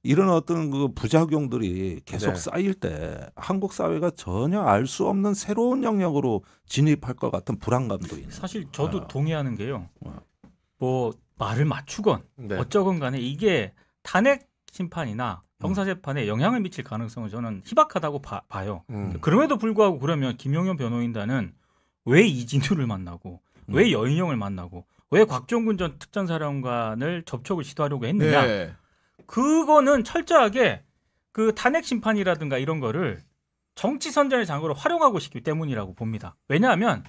이런 어떤 그 부작용들이 계속 쌓일 때 한국 사회가 전혀 알 수 없는 새로운 영역으로 진입할 것 같은 불안감도 있는. 사실 저도 동의하는 게요. 뭐 말을 맞추건 어쩌건 간에 이게 탄핵 심판이나 형사재판에 영향을 미칠 가능성은 저는 희박하다고 봐요. 그럼에도 불구하고 그러면 김용현 변호인단은 왜 이진우를 만나고 왜 여인영을 만나고 왜 곽종근 전 특전사령관을 접촉을 시도하려고 했느냐. 그거는 철저하게 그 탄핵 심판이라든가 이런 거를 정치 선전의 장으로 활용하고 싶기 때문이라고 봅니다. 왜냐하면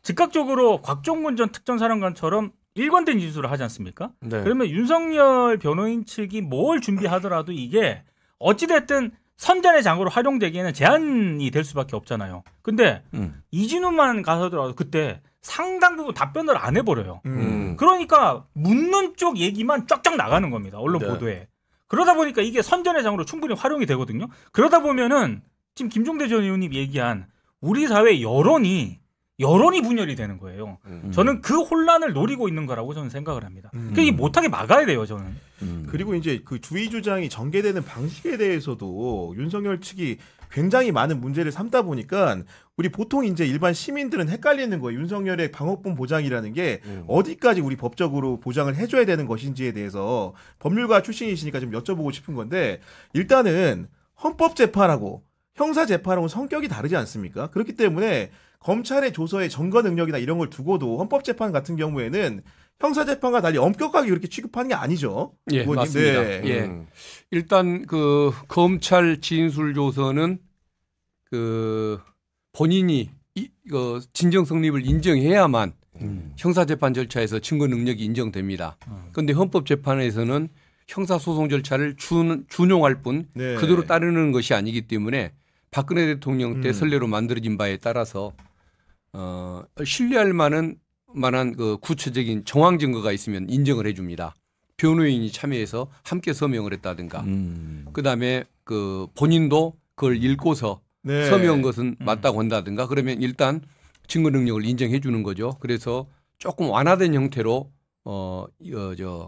즉각적으로 곽종근 전 특전사령관처럼 일관된 진술을 하지 않습니까? 네. 그러면 윤석열 변호인 측이 뭘 준비하더라도 이게 어찌됐든 선전의 장으로 활용되기에는 제한이 될 수밖에 없잖아요. 근데 이진우만 가서더라도 그때 상당 부분 답변을 안 해버려요. 그러니까 묻는 쪽 얘기만 쫙쫙 나가는 겁니다. 언론 네. 보도에. 그러다 보니까 이게 선전의 장으로 충분히 활용이 되거든요. 그러다 보면은 지금 김종대 전 의원님 얘기한 우리 사회 여론이 분열이 되는 거예요. 저는 그 혼란을 노리고 있는 거라고 저는 생각을 합니다. 그게 못하게 막아야 돼요, 저는. 그리고 이제 그 주의 주장이 전개되는 방식에 대해서도 윤석열 측이 굉장히 많은 문제를 삼다 보니까 우리 보통 이제 일반 시민들은 헷갈리는 거예요. 윤석열의 방어권 보장이라는 게 어디까지 우리 법적으로 보장을 해줘야 되는 것인지에 대해서 법률가 출신이시니까 좀 여쭤보고 싶은 건데 일단은 헌법재판하고 형사재판하고는 성격이 다르지 않습니까? 그렇기 때문에 검찰의 조서의 점거 능력이나 이런 걸 두고도 헌법재판 같은 경우에는 형사재판과 달리 엄격하게 그렇게 취급하는 게 아니죠. 예, 의원님. 맞습니다. 네. 예. 일단 그 검찰 진술 조서는 그 본인이 그 진정 성립을 인정해야만 형사재판 절차에서 증거 능력이 인정됩니다. 그런데 헌법재판에서는 형사소송 절차를 준용할 뿐 네. 그대로 따르는 것이 아니기 때문에 박근혜 대통령 때 선례로 만들어진 바에 따라서 신뢰할 만한 그 구체적인 정황 증거가 있으면 인정을 해줍니다. 변호인이 참여해서 함께 서명을 했다든가, 그다음에 그 본인도 그걸 읽고서 네. 서명한 것은 맞다고 한다든가, 그러면 일단 증거 능력을 인정해 주는 거죠. 그래서 조금 완화된 형태로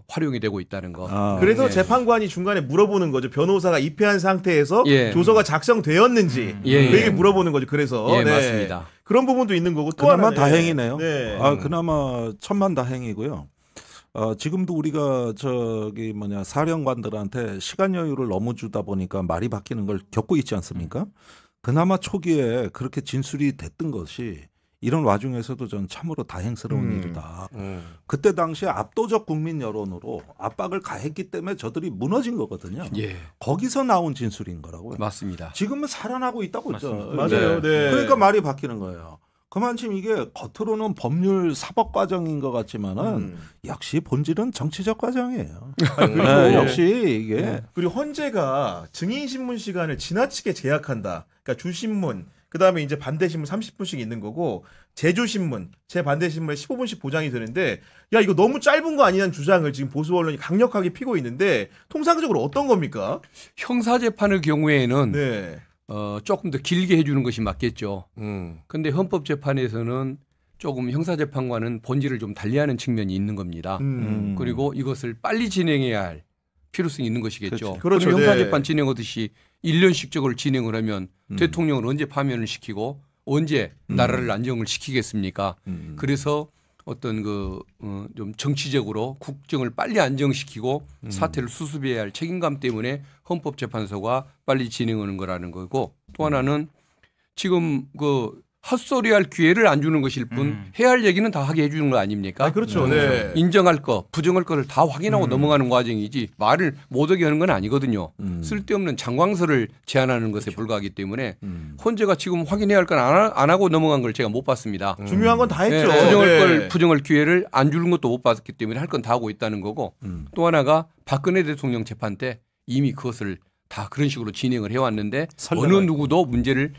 활용이 되고 있다는 거. 그래서 네. 재판관이 중간에 물어보는 거죠. 변호사가 입회한 상태에서 예. 조서가 작성되었는지 예. 그 얘기 물어보는 거죠. 그래서 예, 네. 맞습니다. 그런 부분도 있는 거고 또 그나마 하나는 다행이네요. 네. 그나마 천만다행이고요. 지금도 우리가 사령관들한테 시간 여유를 너무 주다 보니까 말이 바뀌는 걸 겪고 있지 않습니까? 그나마 초기에 그렇게 진술이 됐던 것이 이런 와중에서도 전 참으로 다행스러운 일이다. 그때 당시에 압도적 국민 여론으로 압박을 가했기 때문에 저들이 무너진 거거든요. 예. 거기서 나온 진술인 거라고요. 맞습니다. 지금은 살아나고 있다고 있죠. 맞아요. 네. 그러니까 말이 바뀌는 거예요. 그만큼 이게 겉으로는 법률 사법 과정인 것 같지만은 역시 본질은 정치적 과정이에요. 그리고 역시 이게 그리고 헌재가 증인 신문 시간을 지나치게 제약한다. 그러니까 주신문 그다음에 이제 반대신문 30분씩 있는 거고 제주신문, 제반대신문에 15분씩 보장이 되는데 야 이거 너무 짧은 거 아니냐는 주장을 지금 보수 언론이 강력하게 피고 있는데 통상적으로 어떤 겁니까? 형사재판의 경우에는 네. 조금 더 길게 해주는 것이 맞겠죠. 그런데 헌법재판에서는 조금 형사재판과는 본질을 좀 달리하는 측면이 있는 겁니다. 그리고 이것을 빨리 진행해야 할 필요성이 있는 것이겠죠. 그렇죠. 그럼 네. 형사재판 진행하듯이 1년씩 저걸 진행을 하면 대통령은 언제 파면을 시키고 언제 나라를 안정을 시키겠습니까? 그래서 어떤 좀 정치적으로 국정을 빨리 안정시키고 사태를 수습해야 할 책임감 때문에 헌법재판소가 빨리 진행하는 거라는 거고, 또 하나는 지금 헛소리 할 기회를 안 주는 것일 뿐 해야 할 얘기는 다 하게 해주는 거 아닙니까? 그렇죠. 네. 인정할 거, 부정할 거를 다 확인하고 넘어가는 과정이지 말을 못하게 하는 건 아니거든요. 쓸데없는 장광설을 제안하는 것에 불과하기 때문에 헌재가 지금 확인해야 할 건 안 하고 넘어간 걸 제가 못 봤습니다. 중요한 건 다 했죠. 부정할 기회를 안 주는 것도 못 봤기 때문에 할 건 다 하고 있다는 거고, 또 하나가 박근혜 대통령 재판 때 이미 그것을 다 그런 식으로 진행을 해왔는데 어느 누구도 문제를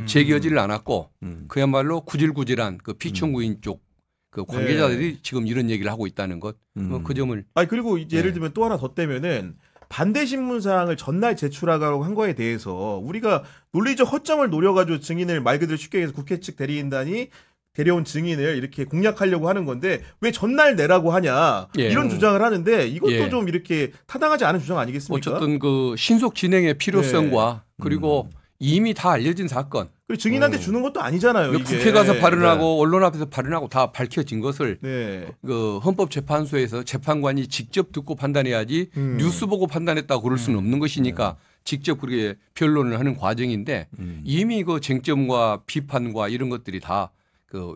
제기하지를 않았고 그야말로 구질구질한 피청구인 쪽 관계자들이 지금 이런 얘기를 하고 있다는 것, 그 점을. 그리고 예를 들면 또 하나 더 떼면은 반대 신문 사항을 전날 제출하라고 한 거에 대해서 우리가 논리적 허점을 노려가지고 증인을 말 그대로 쉽게 해서 국회 측 대리인단이 데려온 증인을 이렇게 공략하려고 하는 건데 왜 전날 내라고 하냐 이런 주장을 하는데 이것도 좀 이렇게 타당하지 않은 주장 아니겠습니까? 어쨌든 신속 진행의 필요성과 그리고 이미 다 알려진 사건. 그리고 증인한테 주는 것도 아니잖아요. 이게. 국회 가서 발언하고 언론 앞에서 발언하고 다 밝혀진 것을 네. 헌법재판소에서 재판관이 직접 듣고 판단해야지 뉴스 보고 판단했다고 그럴 수는 없는 것이니까 직접 그렇게 변론을 하는 과정인데 이미 쟁점과 비판과 이런 것들이 다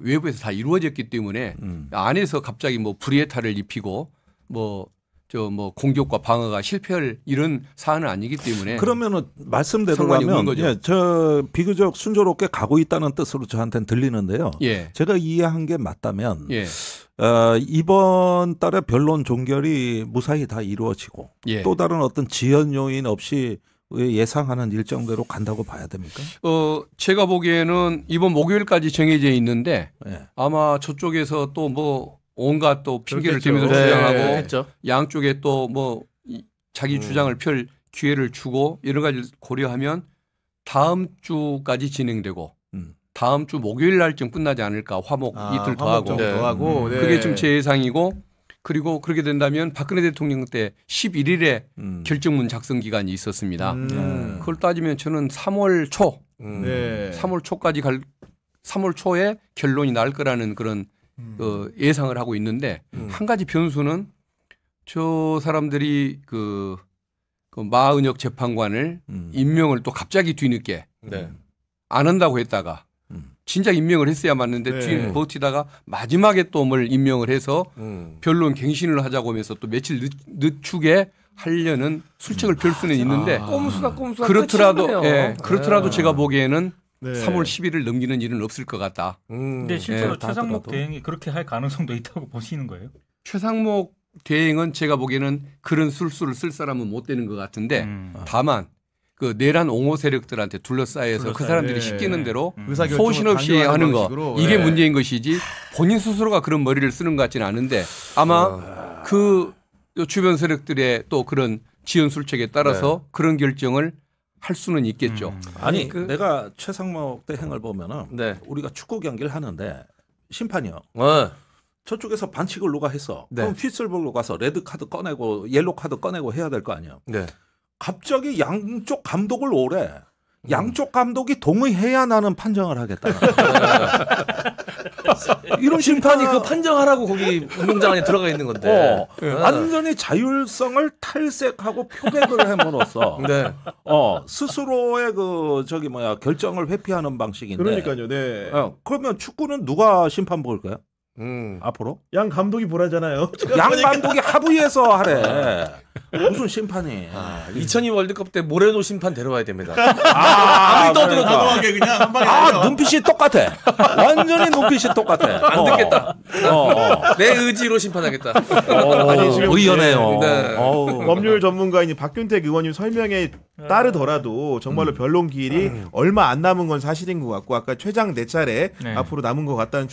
외부에서 다 이루어졌기 때문에 안에서 갑자기 불이해타를 입히고 공격과 방어가 실패할 이런 사안은 아니기 때문에. 그러면은 말씀대로라면 저 비교적 순조롭게 가고 있다는 뜻으로 저한테는 들리는데요. 제가 이해한 게 맞다면 이번 달에 변론 종결이 무사히 다 이루어지고 예. 또 다른 어떤 지연 요인 없이 예상하는 일정대로 간다고 봐야 됩니까? 제가 보기에는 이번 목요일까지 정해져 있는데 네. 아마 저쪽에서 또 뭐 온갖 또 핑계를 대면서 네. 주장하고 했죠. 양쪽에 또 뭐 자기 주장을 펼 기회를 주고 여러 가지 고려하면 다음 주까지 진행되고 다음 주 목요일 날쯤 끝나지 않을까. 화목 이틀 더 하고. 네. 그게 좀 제 예상이고 그리고 그렇게 된다면 박근혜 대통령 때 11일에 결정문 작성 기간이 있었습니다. 그걸 따지면 저는 3월 초, 3월 초까지 3월 초에 결론이 날 거라는 그런 예상을 하고 있는데 한 가지 변수는 저 사람들이 그 마은혁 재판관을 임명을 또 갑자기 뒤늦게 안 한다고 했다가 진짜 임명을 했어야 맞는데 뒤에 버티다가 마지막에 또 뭘 임명을 해서 변론 갱신을 하자고 하면서 또 며칠 늦추게 하려는 술책을 펼 수는 있는데 꼼수가 그렇더라도 제가 보기에는 3월 10일을 넘기는 일은 없을 것 같다. 근데 실제로 최상목 대행이 그렇게 할 가능성도 있다고 보시는 거예요? 최상목 대행은 제가 보기에는 그런 술수를 쓸 사람은 못 되는 것 같은데 다만 그 내란 옹호 세력들한테 둘러싸여서 그 사람들이 시키는 대로 소신 없이 하는 거 이게 문제인 것이지 본인 스스로가 그런 머리를 쓰는 것 같지는 않은데 아마 그 주변 세력들의 또 그런 지연 술책에 따라서 그런 결정을 할 수는 있겠죠. 아니 내가 최상목 대행을 보면은 우리가 축구 경기를 하는데 심판이요. 저쪽에서 반칙을 누가 했어. 그럼 휘슬볼로 가서 레드 카드 꺼내고 옐로 카드 꺼내고 해야 될 거 아니야. 갑자기 양쪽 감독을 오래. 양쪽 감독이 동의해야 나는 판정을 하겠다. 이런 심판이 그 판정하라고 거기 운동장 안에 들어가 있는 건데. 완전히 자율성을 탈색하고 표백을 해버렸어. 스스로의 그 결정을 회피하는 방식인데. 그러니까요. 그러면 축구는 누가 심판 볼 거야? 앞으로? 양 감독이 보라잖아요. 양 감독이 합의해서 하래. 무슨 심판이? 2002 월드컵 때 모레노 심판 데려와야 됩니다. 아무리 떠들어도 그냥 한 방에 눈빛이 똑같아. 완전히 눈빛이 똑같아. 안 듣겠다. 내 의지로 심판하겠다. 아니, 지금 의연해요. 법률 전문가인 박균택 의원님 설명에 따르더라도 정말로 변론 기일이 얼마 안 남은 건 사실인 것 같고 아까 최장 4차례 앞으로 남은 것 같다는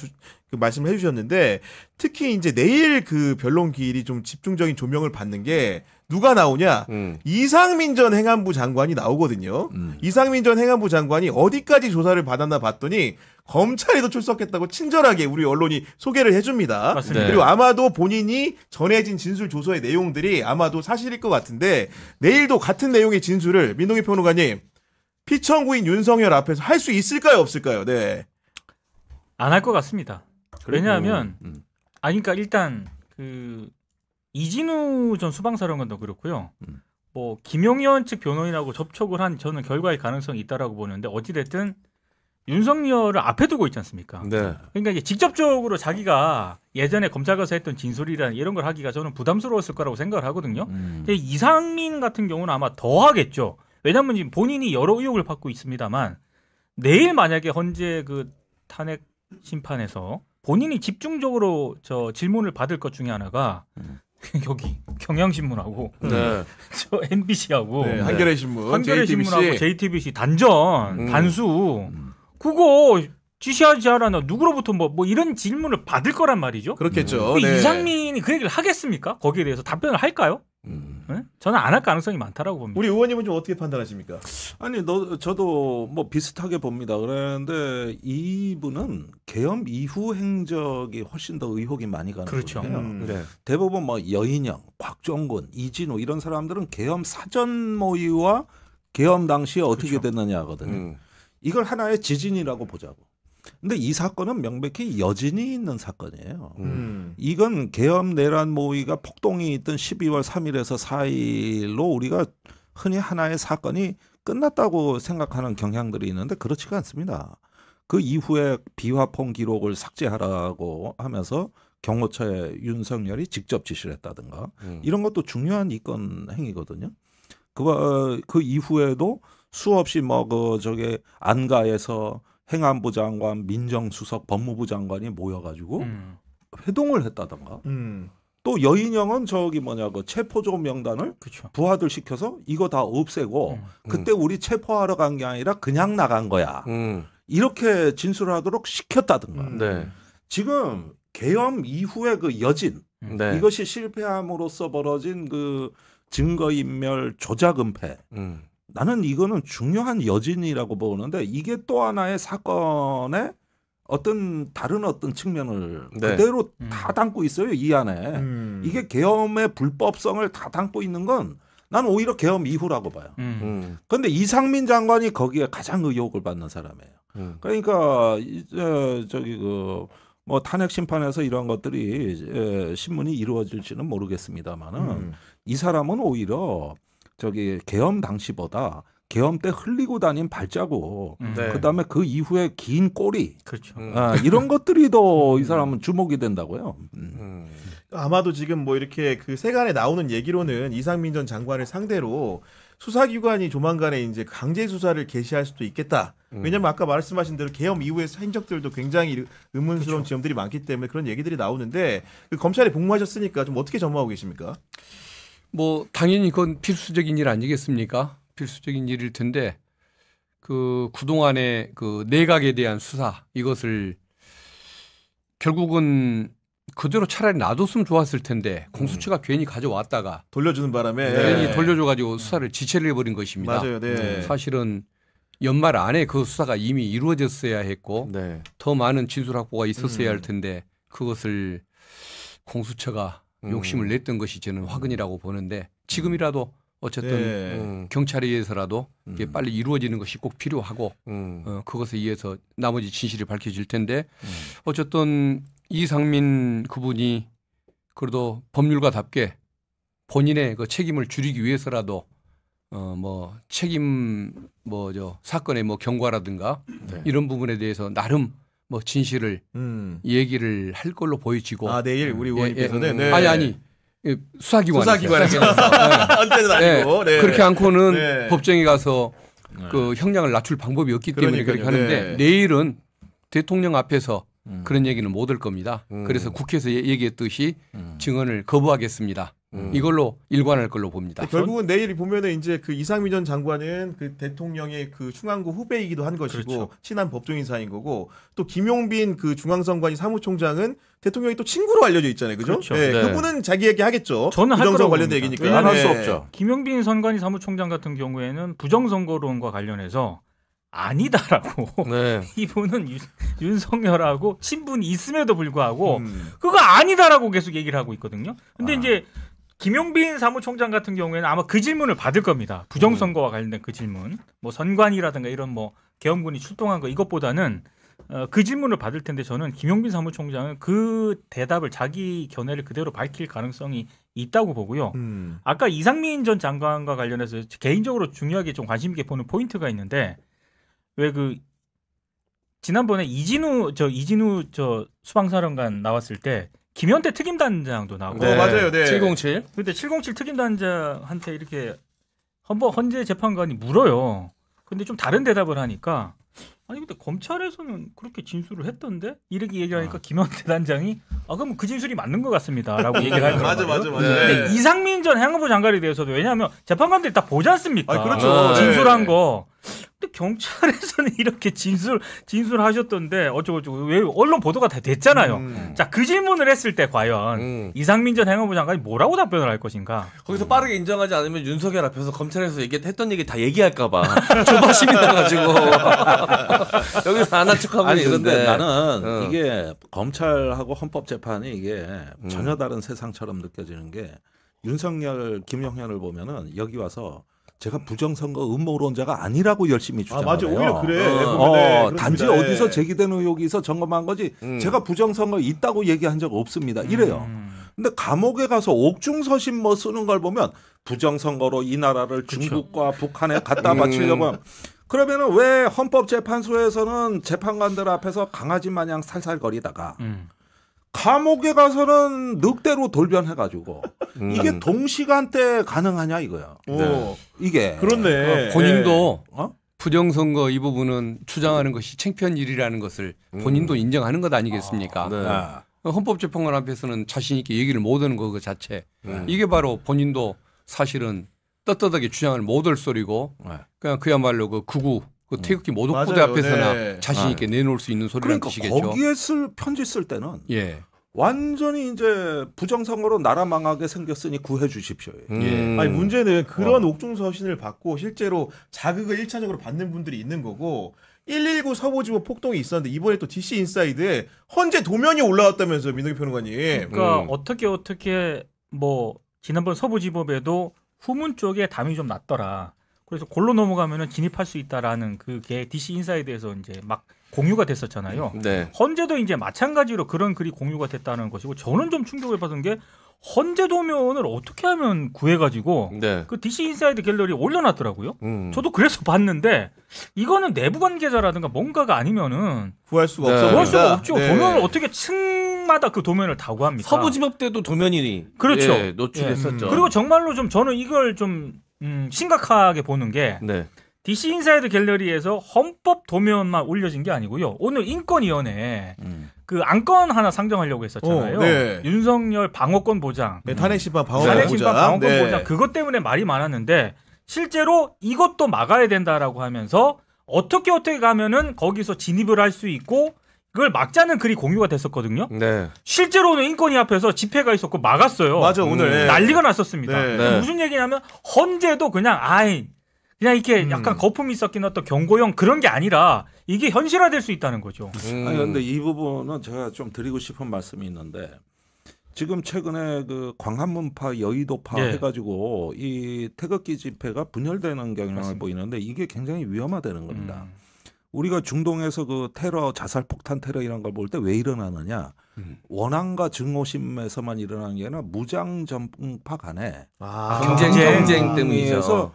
그 말씀을 해주셨는데 특히 이제 내일 그 변론 기일이 좀 집중적인 조명을 받는 게 누가 나오냐? 이상민 전 행안부 장관이 나오거든요. 이상민 전 행안부 장관이 어디까지 조사를 받았나 봤더니 검찰에도 출석했다고 친절하게 우리 언론이 소개를 해줍니다. 맞습니다. 그리고 아마도 본인이 전해진 진술 조서의 내용들이 아마도 사실일 것 같은데 내일도 같은 내용의 진술을 민동기 평론가님 피청구인 윤석열 앞에서 할 수 있을까요, 없을까요? 네. 안 할 것 같습니다. 왜냐하면 그러니까 일단 그 이진우 전 수방사령관도 그렇고요. 뭐 김용현 측 변호인하고 접촉을 한 저는 결과의 가능성이 있다라고 보는데 어찌됐든 윤석열을 앞에 두고 있지 않습니까? 그러니까 이게 직접적으로 자기가 예전에 검찰 가서 했던 진술이란 이런 걸 하기가 저는 부담스러웠을 거라고 생각을 하거든요. 근데 이상민 같은 경우는 아마 더 하겠죠. 왜냐하면 지금 본인이 여러 의혹을 받고 있습니다만 내일 만약에 헌재 그 탄핵 심판에서 본인이 집중적으로 저 질문을 받을 것 중에 하나가 여기 경향신문하고 저 MBC하고 한겨레 신문, 신문하고 JTBC 단전 단수 그거 지시하지 않아 누구로부터 뭐 이런 질문을 받을 거란 말이죠. 그렇겠죠. 이상민이 그 얘기를 하겠습니까? 거기에 대해서 답변을 할까요? 네? 저는 안 할 가능성이 많다라고 봅니다. 우리 의원님은 좀 어떻게 판단하십니까? 아니, 저도 뭐 비슷하게 봅니다. 그런데 이분은 계엄 이후 행적이 훨씬 더 의혹이 많이 가는 거예요. 대부분 뭐 여인영, 곽종근, 이진우 이런 사람들은 계엄 사전 모의와 계엄 당시에 어떻게 됐느냐 하거든요. 이걸 하나의 지진이라고 보자고. 근데 이 사건은 명백히 여진이 있는 사건이에요. 이건 계엄 내란 모의가 폭동이 있던 12월 3일에서 4일로 우리가 흔히 하나의 사건이 끝났다고 생각하는 경향들이 있는데 그렇지가 않습니다. 그 이후에 비화폰 기록을 삭제하라고 하면서 경호처에 윤석열이 직접 지시를 했다든가 이런 것도 중요한 이권 행위거든요. 그 이후에도 수없이 안가에서 행안부 장관, 민정수석, 법무부 장관이 모여가지고 회동을 했다던가. 또 여인형은 그 체포조건 명단을 그쵸. 부하들 시켜서 이거 다 없애고 그때 우리 체포하러 간 게 아니라 그냥 나간 거야. 이렇게 진술하도록 시켰다든가. 네. 지금 계엄 이후의 그 여진 네. 이것이 실패함으로써 벌어진 그 증거인멸 조작은폐. 나는 이거는 중요한 여진이라고 보는데 이게 또 하나의 사건의 다른 어떤 측면을 네. 그대로 다 담고 있어요, 이 안에. 이게 계엄의 불법성을 다 담고 있는 건 나는 오히려 계엄 이후라고 봐요. 그런데 이상민 장관이 거기에 가장 의혹을 받는 사람이에요. 그러니까 탄핵 심판에서 이런 것들이 신문이 이루어질지는 모르겠습니다만은 이 사람은 오히려 계엄 당시보다 계엄 때 흘리고 다닌 발자국, 그다음에 그 이후에 긴 꼬리, 그렇죠. 이런 것들이 더 이 사람은 주목이 된다고요. 아마도 지금 이렇게 그 세간에 나오는 얘기로는 이상민 전 장관을 상대로 수사기관이 조만간에 이제 강제 수사를 개시할 수도 있겠다. 왜냐면 아까 말씀하신 대로 계엄 이후의 행적들도 굉장히 의문스러운 지점들이 많기 때문에 그런 얘기들이 나오는데 그 검찰에 복무하셨으니까 좀 어떻게 전망하고 계십니까? 당연히 그건 필수적인 일 아니겠습니까? 필수적인 일일 텐데 그동안의 그 내각에 대한 수사 이것을 결국은 그대로 차라리 놔뒀으면 좋았을 텐데 공수처가 괜히 가져왔다가 돌려주는 바람에 괜히 돌려줘가지고 수사를 지체를 해버린 것입니다. 맞아요. 네. 사실은 연말 안에 그 수사가 이미 이루어졌어야 했고 더 많은 진술 확보가 있었어야 할 텐데 그것을 공수처가 욕심을 냈던 것이 저는 화근이라고 보는데 지금이라도 어쨌든 경찰에 의해서라도 이게 빨리 이루어지는 것이 꼭 필요하고 그것에 의해서 나머지 진실이 밝혀질 텐데 어쨌든 이상민 그분이 그래도 법률가답게 본인의 그 책임을 줄이기 위해서라도 사건의 경과라든가 이런 부분에 대해서 나름 진실을 얘기를 할 걸로 보여지고 내일 우리 의원님께서는 아니 수사기관에서 언제는 아니고 그렇게 않고는 법정에 가서 그 형량을 낮출 방법이 없기 때문에 그렇게 하는데 내일은 대통령 앞에서 그런 얘기는 못 할 겁니다. 그래서 국회에서 얘기했듯이 증언을 거부하겠습니다. 이걸로 일관할 걸로 봅니다. 결국은 내일 보면은 이제 그 이상민 전 장관은 그 대통령의 그 충안구 후배이기도 한 것이고 그렇죠. 친한 법조인사인 거고 또 김용빈 그 중앙선관위 사무총장은 대통령이 또 친구로 알려져 있잖아요, 그죠? 그렇죠. 네. 그분은 자기 얘기 하겠죠. 저는 할 거라고 관련된 봅니다. 얘기니까 안 할 수 없죠. 김용빈 선관위 사무총장 같은 경우에는 부정선거론과 관련해서 아니다라고 이분은 윤석열하고 친분이 있음에도 불구하고 그거 아니다라고 계속 얘기를 하고 있거든요. 근데 이제 김용빈 사무총장 같은 경우에는 아마 그 질문을 받을 겁니다. 부정선거와 관련된 그 질문, 선관위라든가 이런 계엄군이 출동한 거 이것보다는 그 질문을 받을 텐데 저는 김용빈 사무총장은 그 대답을 자기 견해를 그대로 밝힐 가능성이 있다고 보고요. 아까 이상민 전 장관과 관련해서 개인적으로 중요하게 좀 관심 있게 보는 포인트가 있는데 왜 지난번에 이진우 수방사령관 나왔을 때 김현태 특임단장도 나오고 맞아요. 707. 근데 707 특임단장한테 이렇게 헌재 재판관이 물어요. 근데 좀 다른 대답을 하니까 아니 근데 검찰에서는 그렇게 진술을 했던데 이렇게 얘기하니까 김현태 단장이 그럼 그 진술이 맞는 것 같습니다라고 얘기를 하더라고요. 맞아. 근데 이상민 전 행안부 장관에 대해서도 왜냐하면 재판관들이 다 보지 않습니까? 그렇죠. 진술한 거. 근데 경찰에서는 이렇게 진술하셨던데 어쩌고저쩌고 왜 언론 보도가 다 됐잖아요. 자, 그 질문을 했을 때 과연 이상민 전 행안부 장관이 뭐라고 답변을 할 것인가? 거기서 빠르게 인정하지 않으면 윤석열 앞에서 검찰에서 했던 얘기 다 얘기할까봐 조바심이 나가지고 여기서 안 한 척하고 있는데 나는 이게 검찰하고 헌법재판이 이게 전혀 다른 세상처럼 느껴지는 게 윤석열, 김용현을 보면은 여기 와서 제가 부정선거 음모론자가 아니라고 열심히 주장해요. 맞아, 오히려 그래. 단지 어디서 제기된 의혹이 있어 점검한 거지. 제가 부정선거 있다고 얘기한 적 없습니다. 이래요. 근데 감옥에 가서 옥중서신 쓰는 걸 보면 부정선거로 이 나라를 중국과 북한에 갖다 바치려고 하면 그러면은 왜 헌법재판소에서는 재판관들 앞에서 강아지 마냥 살살거리다가 감옥에 가서는 늑대로 돌변해가지고 이게 동시간대 가능하냐 이거야. 이게 그렇네. 본인도 부정선거 이 부분은 주장하는 것이 창피한 일이라는 것을 본인도 인정하는 것 아니겠습니까? 헌법재판관 앞에서는 자신 있게 얘기를 못하는 거 그 자체. 이게 바로 본인도 사실은 떳떳하게 주장을 못할 소리고 그냥 그야말로 그 극우 그 태극기 모독부대 앞에서나 자신 있게 내놓을 수 있는 소리라는 그러니까 뜻이겠죠. 거기에 편지 쓸 때는 완전히 이제 부정선거로 나라 망하게 생겼으니 구해 주십시오. 아니 문제는 그런 옥중서신을 받고 실제로 자극을 1차적으로 받는 분들이 있는 거고 119 서부지법 폭동이 있었는데 이번에 또 DC 인사이드에 헌재 도면이 올라왔다면서요, 민동기 평론가님. 그러니까 어떻게 뭐 지난번 서부지법에도 후문 쪽에 담이 좀 났더라. 그래서 골로 넘어가면은 진입할 수 있다라는 그게 DC 인사이드에서 이제 막 공유가 됐었잖아요. 헌재도 이제 마찬가지로 그런 글이 공유가 됐다는 것이고 저는 좀 충격을 받은 게 헌재 도면을 어떻게 하면 구해가지고 그 DC 인사이드 갤러리에 올려놨더라고요. 저도 그래서 봤는데 이거는 내부 관계자라든가 뭔가가 아니면은 구할 수가 없죠. 도면을 어떻게 층마다 그 도면을 다 구합니까? 서부지법 때도 도면이 그렇죠. 노출됐었죠. 그리고 정말로 좀 저는 이걸 좀 심각하게 보는 게 DC 인사이드 갤러리에서 헌법 도면만 올려진 게 아니고요. 오늘 인권위원회에 그 안건 하나 상정하려고 했었잖아요. 윤석열 방어권 보장, 탄핵 심판 방어권 보장 그것 때문에 말이 많았는데 실제로 이것도 막아야 된다라고 하면서 어떻게 가면은 거기서 진입을 할 수 있고 그걸 막자는 글이 공유가 됐었거든요. 실제로는 인권위 앞에서 집회가 있었고 막았어요. 맞아 오늘 난리가 났었습니다. 무슨 얘기냐면 헌재도 그냥 이렇게 약간 거품이 섞인 어떤 경고형 그런 게 아니라 이게 현실화될 수 있다는 거죠. 아니 근데 이 부분은 제가 좀 드리고 싶은 말씀이 있는데 지금 최근에 그 광화문파, 여의도파 해가지고 이 태극기 집회가 분열되는 경향을 보이는데 이게 굉장히 위험하다는 겁니다. 우리가 중동에서 그 테러, 자살 폭탄 테러 이런 걸 볼 때 왜 일어나느냐? 원한과 증오심에서만 일어나는 게 아니라 무장 전파 간에 경쟁 때문이죠.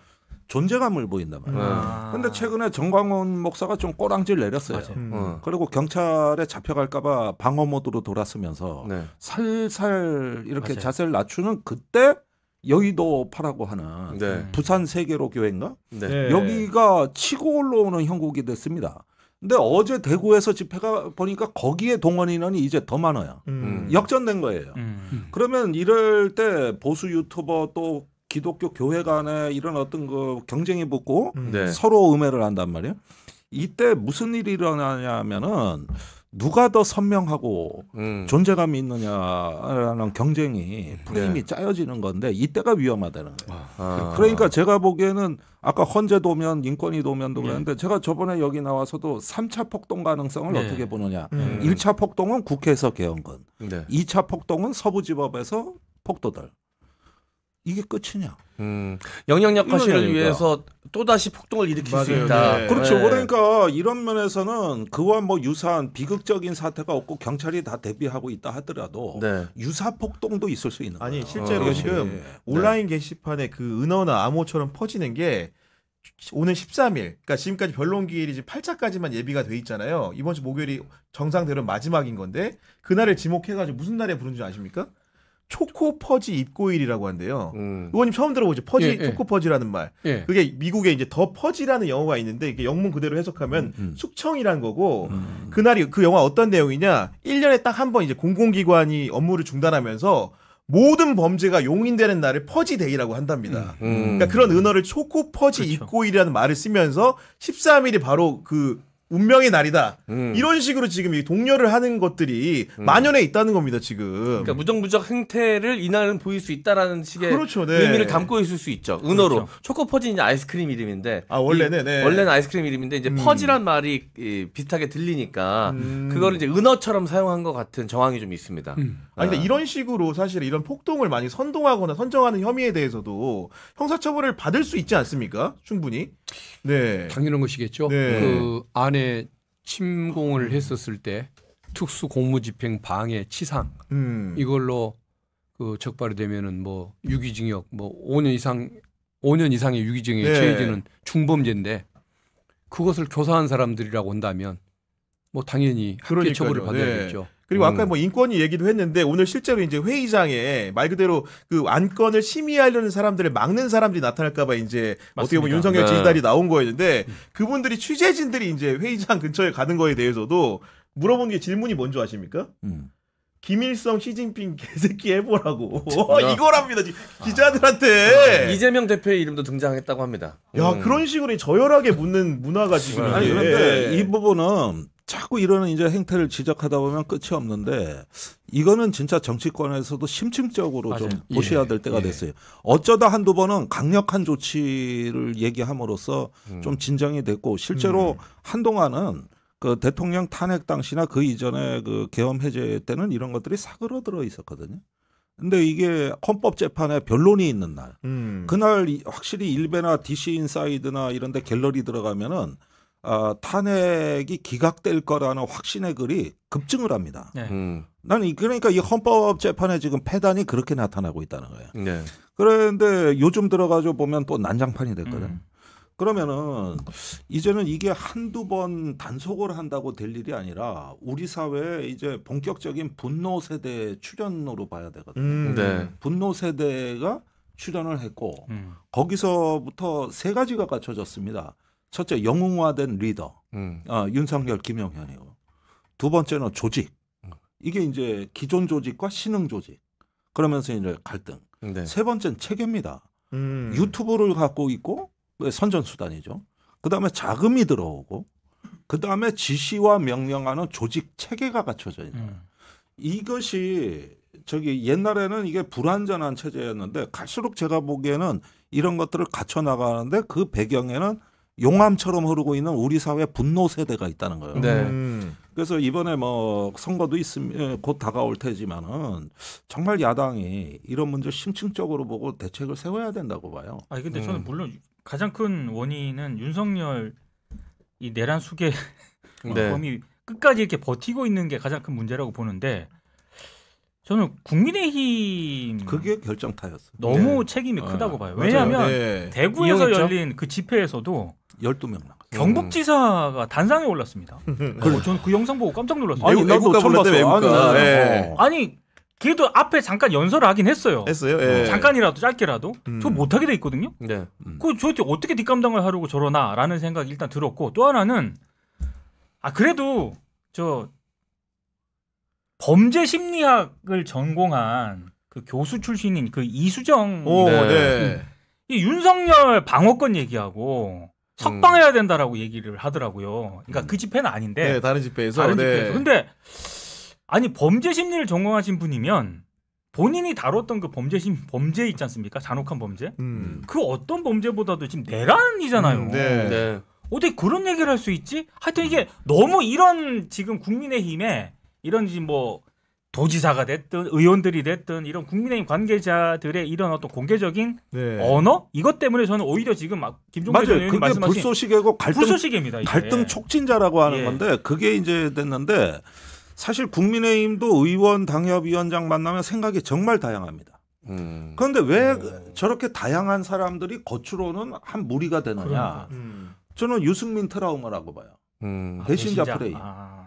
존재감을 보인단 말이에요. 그런데 최근에 정광훈 목사가 좀 꼬랑지를 내렸어요. 그리고 경찰에 잡혀갈까봐 방어 모드로 돌았으면서 살살 이렇게 자세를 낮추는 그때 여의도파라고 하는 부산 세계로 교회인가? 여기가 치고 올라오는 형국이 됐습니다. 근데 어제 대구에서 집회가 보니까 거기에 동원 인원이 이제 더 많아요. 역전된 거예요. 그러면 이럴 때 보수 유튜버 또 기독교 교회 간에 이런 어떤 그 경쟁이 붙고 서로 음해를 한단 말이에요. 이때 무슨 일이 일어나냐면은 누가 더 선명하고 존재감이 있느냐라는 경쟁이 프레임이 짜여지는 건데 이때가 위험하다는 거예요. 그러니까 제가 보기에는 아까 헌재 도면, 인권위 도면도 그랬는데 제가 저번에 여기 나와서도 3차 폭동 가능성을 어떻게 보느냐. 1차 폭동은 국회에서 개헌건, 2차 폭동은 서부지법에서 폭도들. 이게 끝이냐? 영향력 과시를 위해서 또다시 폭동을 일으킬 수 있다. 그렇죠. 그러니까 이런 면에서는 그와 뭐 유사한 비극적인 사태가 없고 경찰이 다 대비하고 있다 하더라도 유사 폭동도 있을 수 있는 거예요. 아니 실제로 지금 온라인 게시판에 그 은어나 암호처럼 퍼지는 게 오늘 13일, 그러니까 지금까지 변론기일이 이제 8차까지만 예비가 돼 있잖아요. 이번 주 목요일이 정상대로 마지막인 건데 그날을 지목해가지고 무슨 날에 부른지 아십니까? 초코 퍼지 입고일이라고 한대요. 의원님 처음 들어보죠? 퍼지, 초코 퍼지라는 말. 그게 미국에 이제 더 퍼지라는 영어가 있는데 이게 영문 그대로 해석하면 숙청이라는 거고 그날이 그 영화 어떤 내용이냐? 1년에 딱 한 번 이제 공공기관이 업무를 중단하면서 모든 범죄가 용인되는 날을 퍼지데이라고 한답니다. 그러니까 그런 은어를 초코 퍼지 입고일이라는 말을 쓰면서 13일이 바로 그 운명의 날이다. 이런 식으로 지금 이 독려를 하는 것들이 만연해 있다는 겁니다, 지금. 그러니까 무정부적 행태를 이날은 보일 수 있다라는 식의 의미를 담고 있을 수 있죠. 은어로. 초코 퍼지는 아이스크림 이름인데. 원래는 아이스크림 이름인데 이제 퍼지란 말이 비슷하게 들리니까 그거를 이제 은어처럼 사용한 것 같은 정황이 좀 있습니다. 아니, 근데 이런 식으로 사실 이런 폭동을 많이 선동하거나 선정하는 혐의에 대해서도 형사처벌을 받을 수 있지 않습니까? 충분히. 당연한 것이겠죠. 그 안에 침공을 했었을 때 특수 공무집행 방해 치상 이걸로 그 적발이 되면은 뭐 유기징역 뭐 5년 이상의 유기징역에 처해지는 중범죄인데 그것을 교사한 사람들이라고 한다면 뭐 당연히 학계 처벌을 받아야겠죠. 그리고 아까 뭐 인권위 얘기도 했는데 오늘 실제로 이제 회의장에 말 그대로 그 안건을 심의하려는 사람들을 막는 사람들이 나타날까봐 이제 맞습니다. 어떻게 보면 윤석열 지지단이 나온 거였는데 그분들이 취재진들이 이제 회의장 근처에 가는 거에 대해서도 물어보는 게 질문이 뭔지 아십니까? 김일성, 시진핑 개새끼 해보라고 이거랍니다 기자들한테. 이재명 대표의 이름도 등장했다고 합니다. 야 그런 식으로 저열하게 묻는 문화가 지금. 아니 그런데 이 부분은 자꾸 이런 이제 행태를 지적하다 보면 끝이 없는데 이거는 진짜 정치권에서도 심층적으로 맞아요. 좀 보셔야 될 때가 됐어요. 어쩌다 한두 번은 강력한 조치를 얘기함으로써 좀 진정이 됐고 실제로 한동안은 그 대통령 탄핵 당시나 그 이전에 그 계엄 해제 때는 이런 것들이 사그러들어 있었거든요. 근데 이게 헌법재판에 변론이 있는 날, 그날 확실히 일베나 DC 인사이드나 이런 데 갤러리 들어가면은 탄핵이 기각될 거라는 확신의 글이 급증을 합니다. 네. 나는 그러니까 이 헌법재판에 지금 패단이 그렇게 나타나고 있다는 거예요. 네. 그런데 요즘 들어가서 보면 또 난장판이 됐거든. 그러면은 이제는 이게 한두 번 단속을 한다고 될 일이 아니라 우리 사회에 이제 본격적인 분노 세대 출현으로 봐야 되거든요. 네. 분노 세대가 출현을 했고 거기서부터 세 가지가 갖춰졌습니다. 첫째, 영웅화된 리더 윤석열, 김영현이고, 두 번째는 조직. 이게 이제 기존 조직과 신흥 조직. 그러면서 이제 갈등. 네. 세 번째는 체계입니다. 유튜브를 갖고 있고 선전수단이죠. 그다음에 자금이 들어오고, 그다음에 지시와 명령하는 조직 체계가 갖춰져 있는. 이것이 저기 옛날에는 이게 불완전한 체제였는데 갈수록 제가 보기에는 이런 것들을 갖춰 나가는데 그 배경에는 용암처럼 흐르고 있는 우리 사회 분노 세대가 있다는 거예요. 네. 그래서 이번에 뭐 선거도 있으면 곧 다가올 테지만은 정말 야당이 이런 문제 심층적으로 보고 대책을 세워야 된다고 봐요. 아니 근데 저는 물론 가장 큰 원인은 윤석열 이 내란 수계 범이 끝까지 이렇게 버티고 있는 게 가장 큰 문제라고 보는데 저는 국민의힘 그게 결정타였어요. 너무 책임이 크다고 봐요. 왜냐하면 대구에서 이용했죠? 열린 그 집회에서도 12명 나갔어요. 경북지사가 단상에 올랐습니다. 저는 그 영상 보고 깜짝 놀랐어요. 아니, 나도 외국가 처음 불렀대, 봤어. 외국가. 아니, 네. 아니 그래도 앞에 잠깐 연설을 하긴 했어요. 했어요. 예. 잠깐이라도 짧게라도 저 못하게 돼 있거든요. 네. 그 저한테 어떻게 뒷감당을 하려고 저러나라는 생각이 일단 들었고 또 하나는 그래도 저 범죄 심리학을 전공한 그 교수 출신인 그 이수정 이 윤석열 방어권 얘기하고 석방해야 된다라고 얘기를 하더라고요. 그러니까 그 집회는 아닌데 네, 다른 집회에서. 다른 집회에서. 근데 아니 범죄 심리를 전공하신 분이면 본인이 다뤘던 그 범죄 있지 않습니까? 잔혹한 범죄. 그 어떤 범죄보다도 지금 내란이잖아요. 네. 어떻게 그런 얘기를 할 수 있지? 하여튼 이게 너무 이런 지금 국민의힘에 이런 뭐 도지사가 됐든 의원들이 됐든 이런 국민의힘 관계자들의 이런 어떤 공개적인 언어 이것 때문에 저는 오히려 지금 막 김종대 전 의원님 말씀하신 불쏘시개고 불쏘시개입니다. 이게. 갈등 촉진자라고 하는 건데 그게 이제 됐는데 사실 국민의힘도 의원 당협위원장 만나면 생각이 정말 다양합니다. 그런데 왜 저렇게 다양한 사람들이 겉으로는 한 무리가 되느냐? 저는 유승민 트라우마라고 봐요. 배신자 프레임.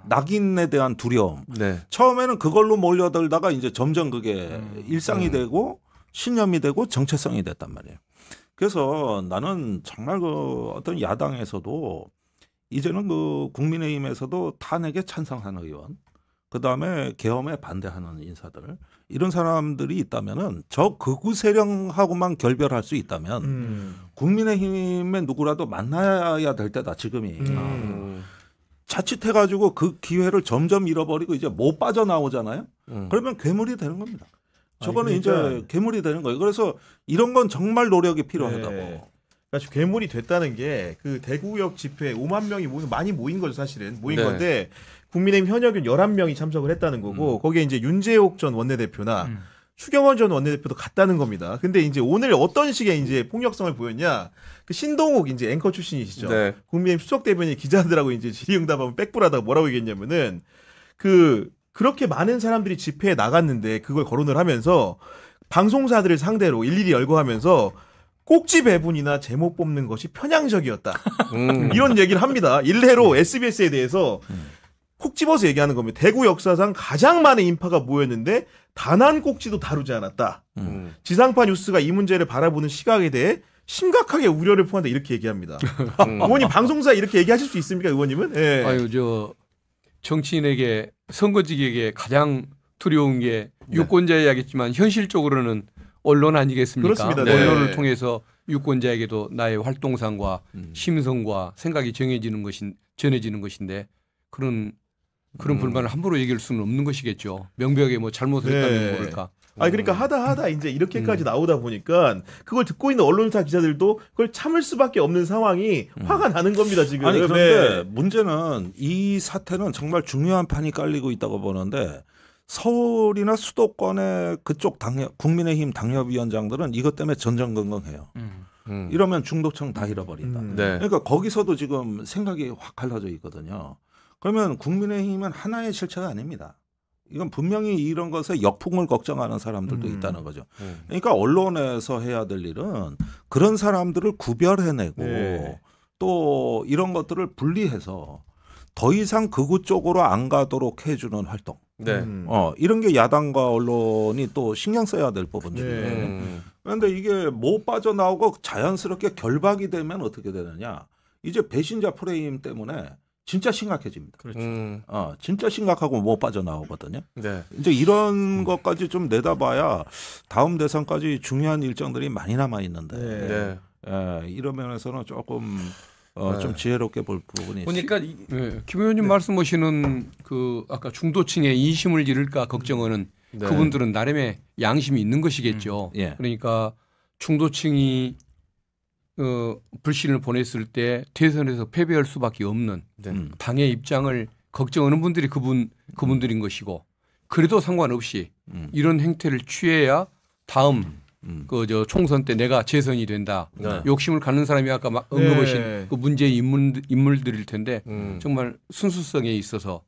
낙인에 대한 두려움. 네. 처음에는 그걸로 몰려들다가 이제 점점 그게 일상이 되고 신념이 되고 정체성이 됐단 말이에요. 그래서 나는 정말 그 어떤 야당에서도 이제는 그 국민의힘에서도 탄핵에 찬성하는 의원, 그 다음에 계엄에 반대하는 인사들 이런 사람들이 있다면은 저 극우 세력하고만 결별할 수 있다면 국민의힘에 누구라도 만나야 될 때다 지금이. 자칫해가지고 그 기회를 점점 잃어버리고 이제 못 빠져나오잖아요. 그러면 괴물이 되는 겁니다. 저거는 이제 괴물이 되는 거예요. 그래서 이런 건 정말 노력이 필요하다고. 그러니까 괴물이 됐다는 게 그 대구역 집회에 5만 명이 많이 모인 거죠 사실은. 모인 건데 국민의힘 현역은 11명이 참석을 했다는 거고 거기에 이제 윤재옥 전 원내대표나 추경원 전 원내대표도 갔다는 겁니다. 근데 이제 오늘 어떤 식의 이제 폭력성을 보였냐? 그 신동욱 이제 앵커 출신이시죠. 네. 국민의힘 수석 대변인 기자들하고 이제 질의응답하면 빽불하다가 뭐라고 얘기했냐면은 그렇게 많은 사람들이 집회에 나갔는데 그걸 거론을 하면서 방송사들을 상대로 일일이 열거하면서 꼭지 배분이나 제목 뽑는 것이 편향적이었다. 이런 얘기를 합니다. 일례로 SBS에 대해서 콕 집어서 얘기하는 겁니다. 대구 역사상 가장 많은 인파가 모였는데 단 한 꼭지도 다루지 않았다. 지상파 뉴스가 이 문제를 바라보는 시각에 대해 심각하게 우려를 표한다 이렇게 얘기합니다. 의원님 방송사에 이렇게 얘기하실 수 있습니까, 의원님은? 네. 아유 저 정치인에게 선거직에게 가장 두려운 게 유권자 이야기했지만 현실적으로는 언론 아니겠습니까? 그렇습니다. 네. 언론을 통해서 유권자에게도 나의 활동상과 심성과 생각이 전해지는 것인데 그런 불만을 함부로 얘기할 수는 없는 것이겠죠. 명백하게 뭐 잘못을 했다면 모를까. 아니 그러니까 하다 이제 이렇게까지 나오다 보니까 그걸 듣고 있는 언론사 기자들도 그걸 참을 수밖에 없는 상황이 화가 나는 겁니다 지금. 아니 그런데 문제는 이 사태는 정말 중요한 판이 깔리고 있다고 보는데 서울이나 수도권의 그쪽 국민의힘 당협위원장들은 이것 때문에 전전긍긍해요. 이러면 중도층 다 잃어버린다. 그러니까 거기서도 지금 생각이 확 갈라져 있거든요. 그러면 국민의힘은 하나의 실체가 아닙니다. 이건 분명히 이런 것에 역풍을 걱정하는 사람들도 있다는 거죠. 그러니까 언론에서 해야 될 일은 그런 사람들을 구별해내고 또 이런 것들을 분리해서 더 이상 극우 쪽으로 안 가도록 해주는 활동. 이런 게 야당과 언론이 또 신경 써야 될 부분들이에요. 그런데 이게 못 빠져나오고 자연스럽게 결박이 되면 어떻게 되느냐. 이제 배신자 프레임 때문에 진짜 심각해집니다. 그렇죠. 진짜 심각하고 못 빠져나오거든요. 이제 이런 것까지 좀 내다봐야 다음 대선까지 중요한 일정들이 많이 남아 있는데 이런 면에서는 조금 좀 지혜롭게 볼 부분이 보니까 김 의원님 말씀하시는 그 아까 중도층의 인심을 잃을까 걱정하는 그분들은 나름의 양심이 있는 것이겠죠. 그러니까 중도층이 불신을 보냈을 때 대선에서 패배할 수밖에 없는 당의 입장을 걱정하는 분들이 그분들인 것이고 그래도 상관없이 이런 행태를 취해야 다음 총선 때 내가 재선이 된다. 욕심을 갖는 사람이 아까 언급하신 그 문제의 인물들일 텐데 정말 순수성에 있어서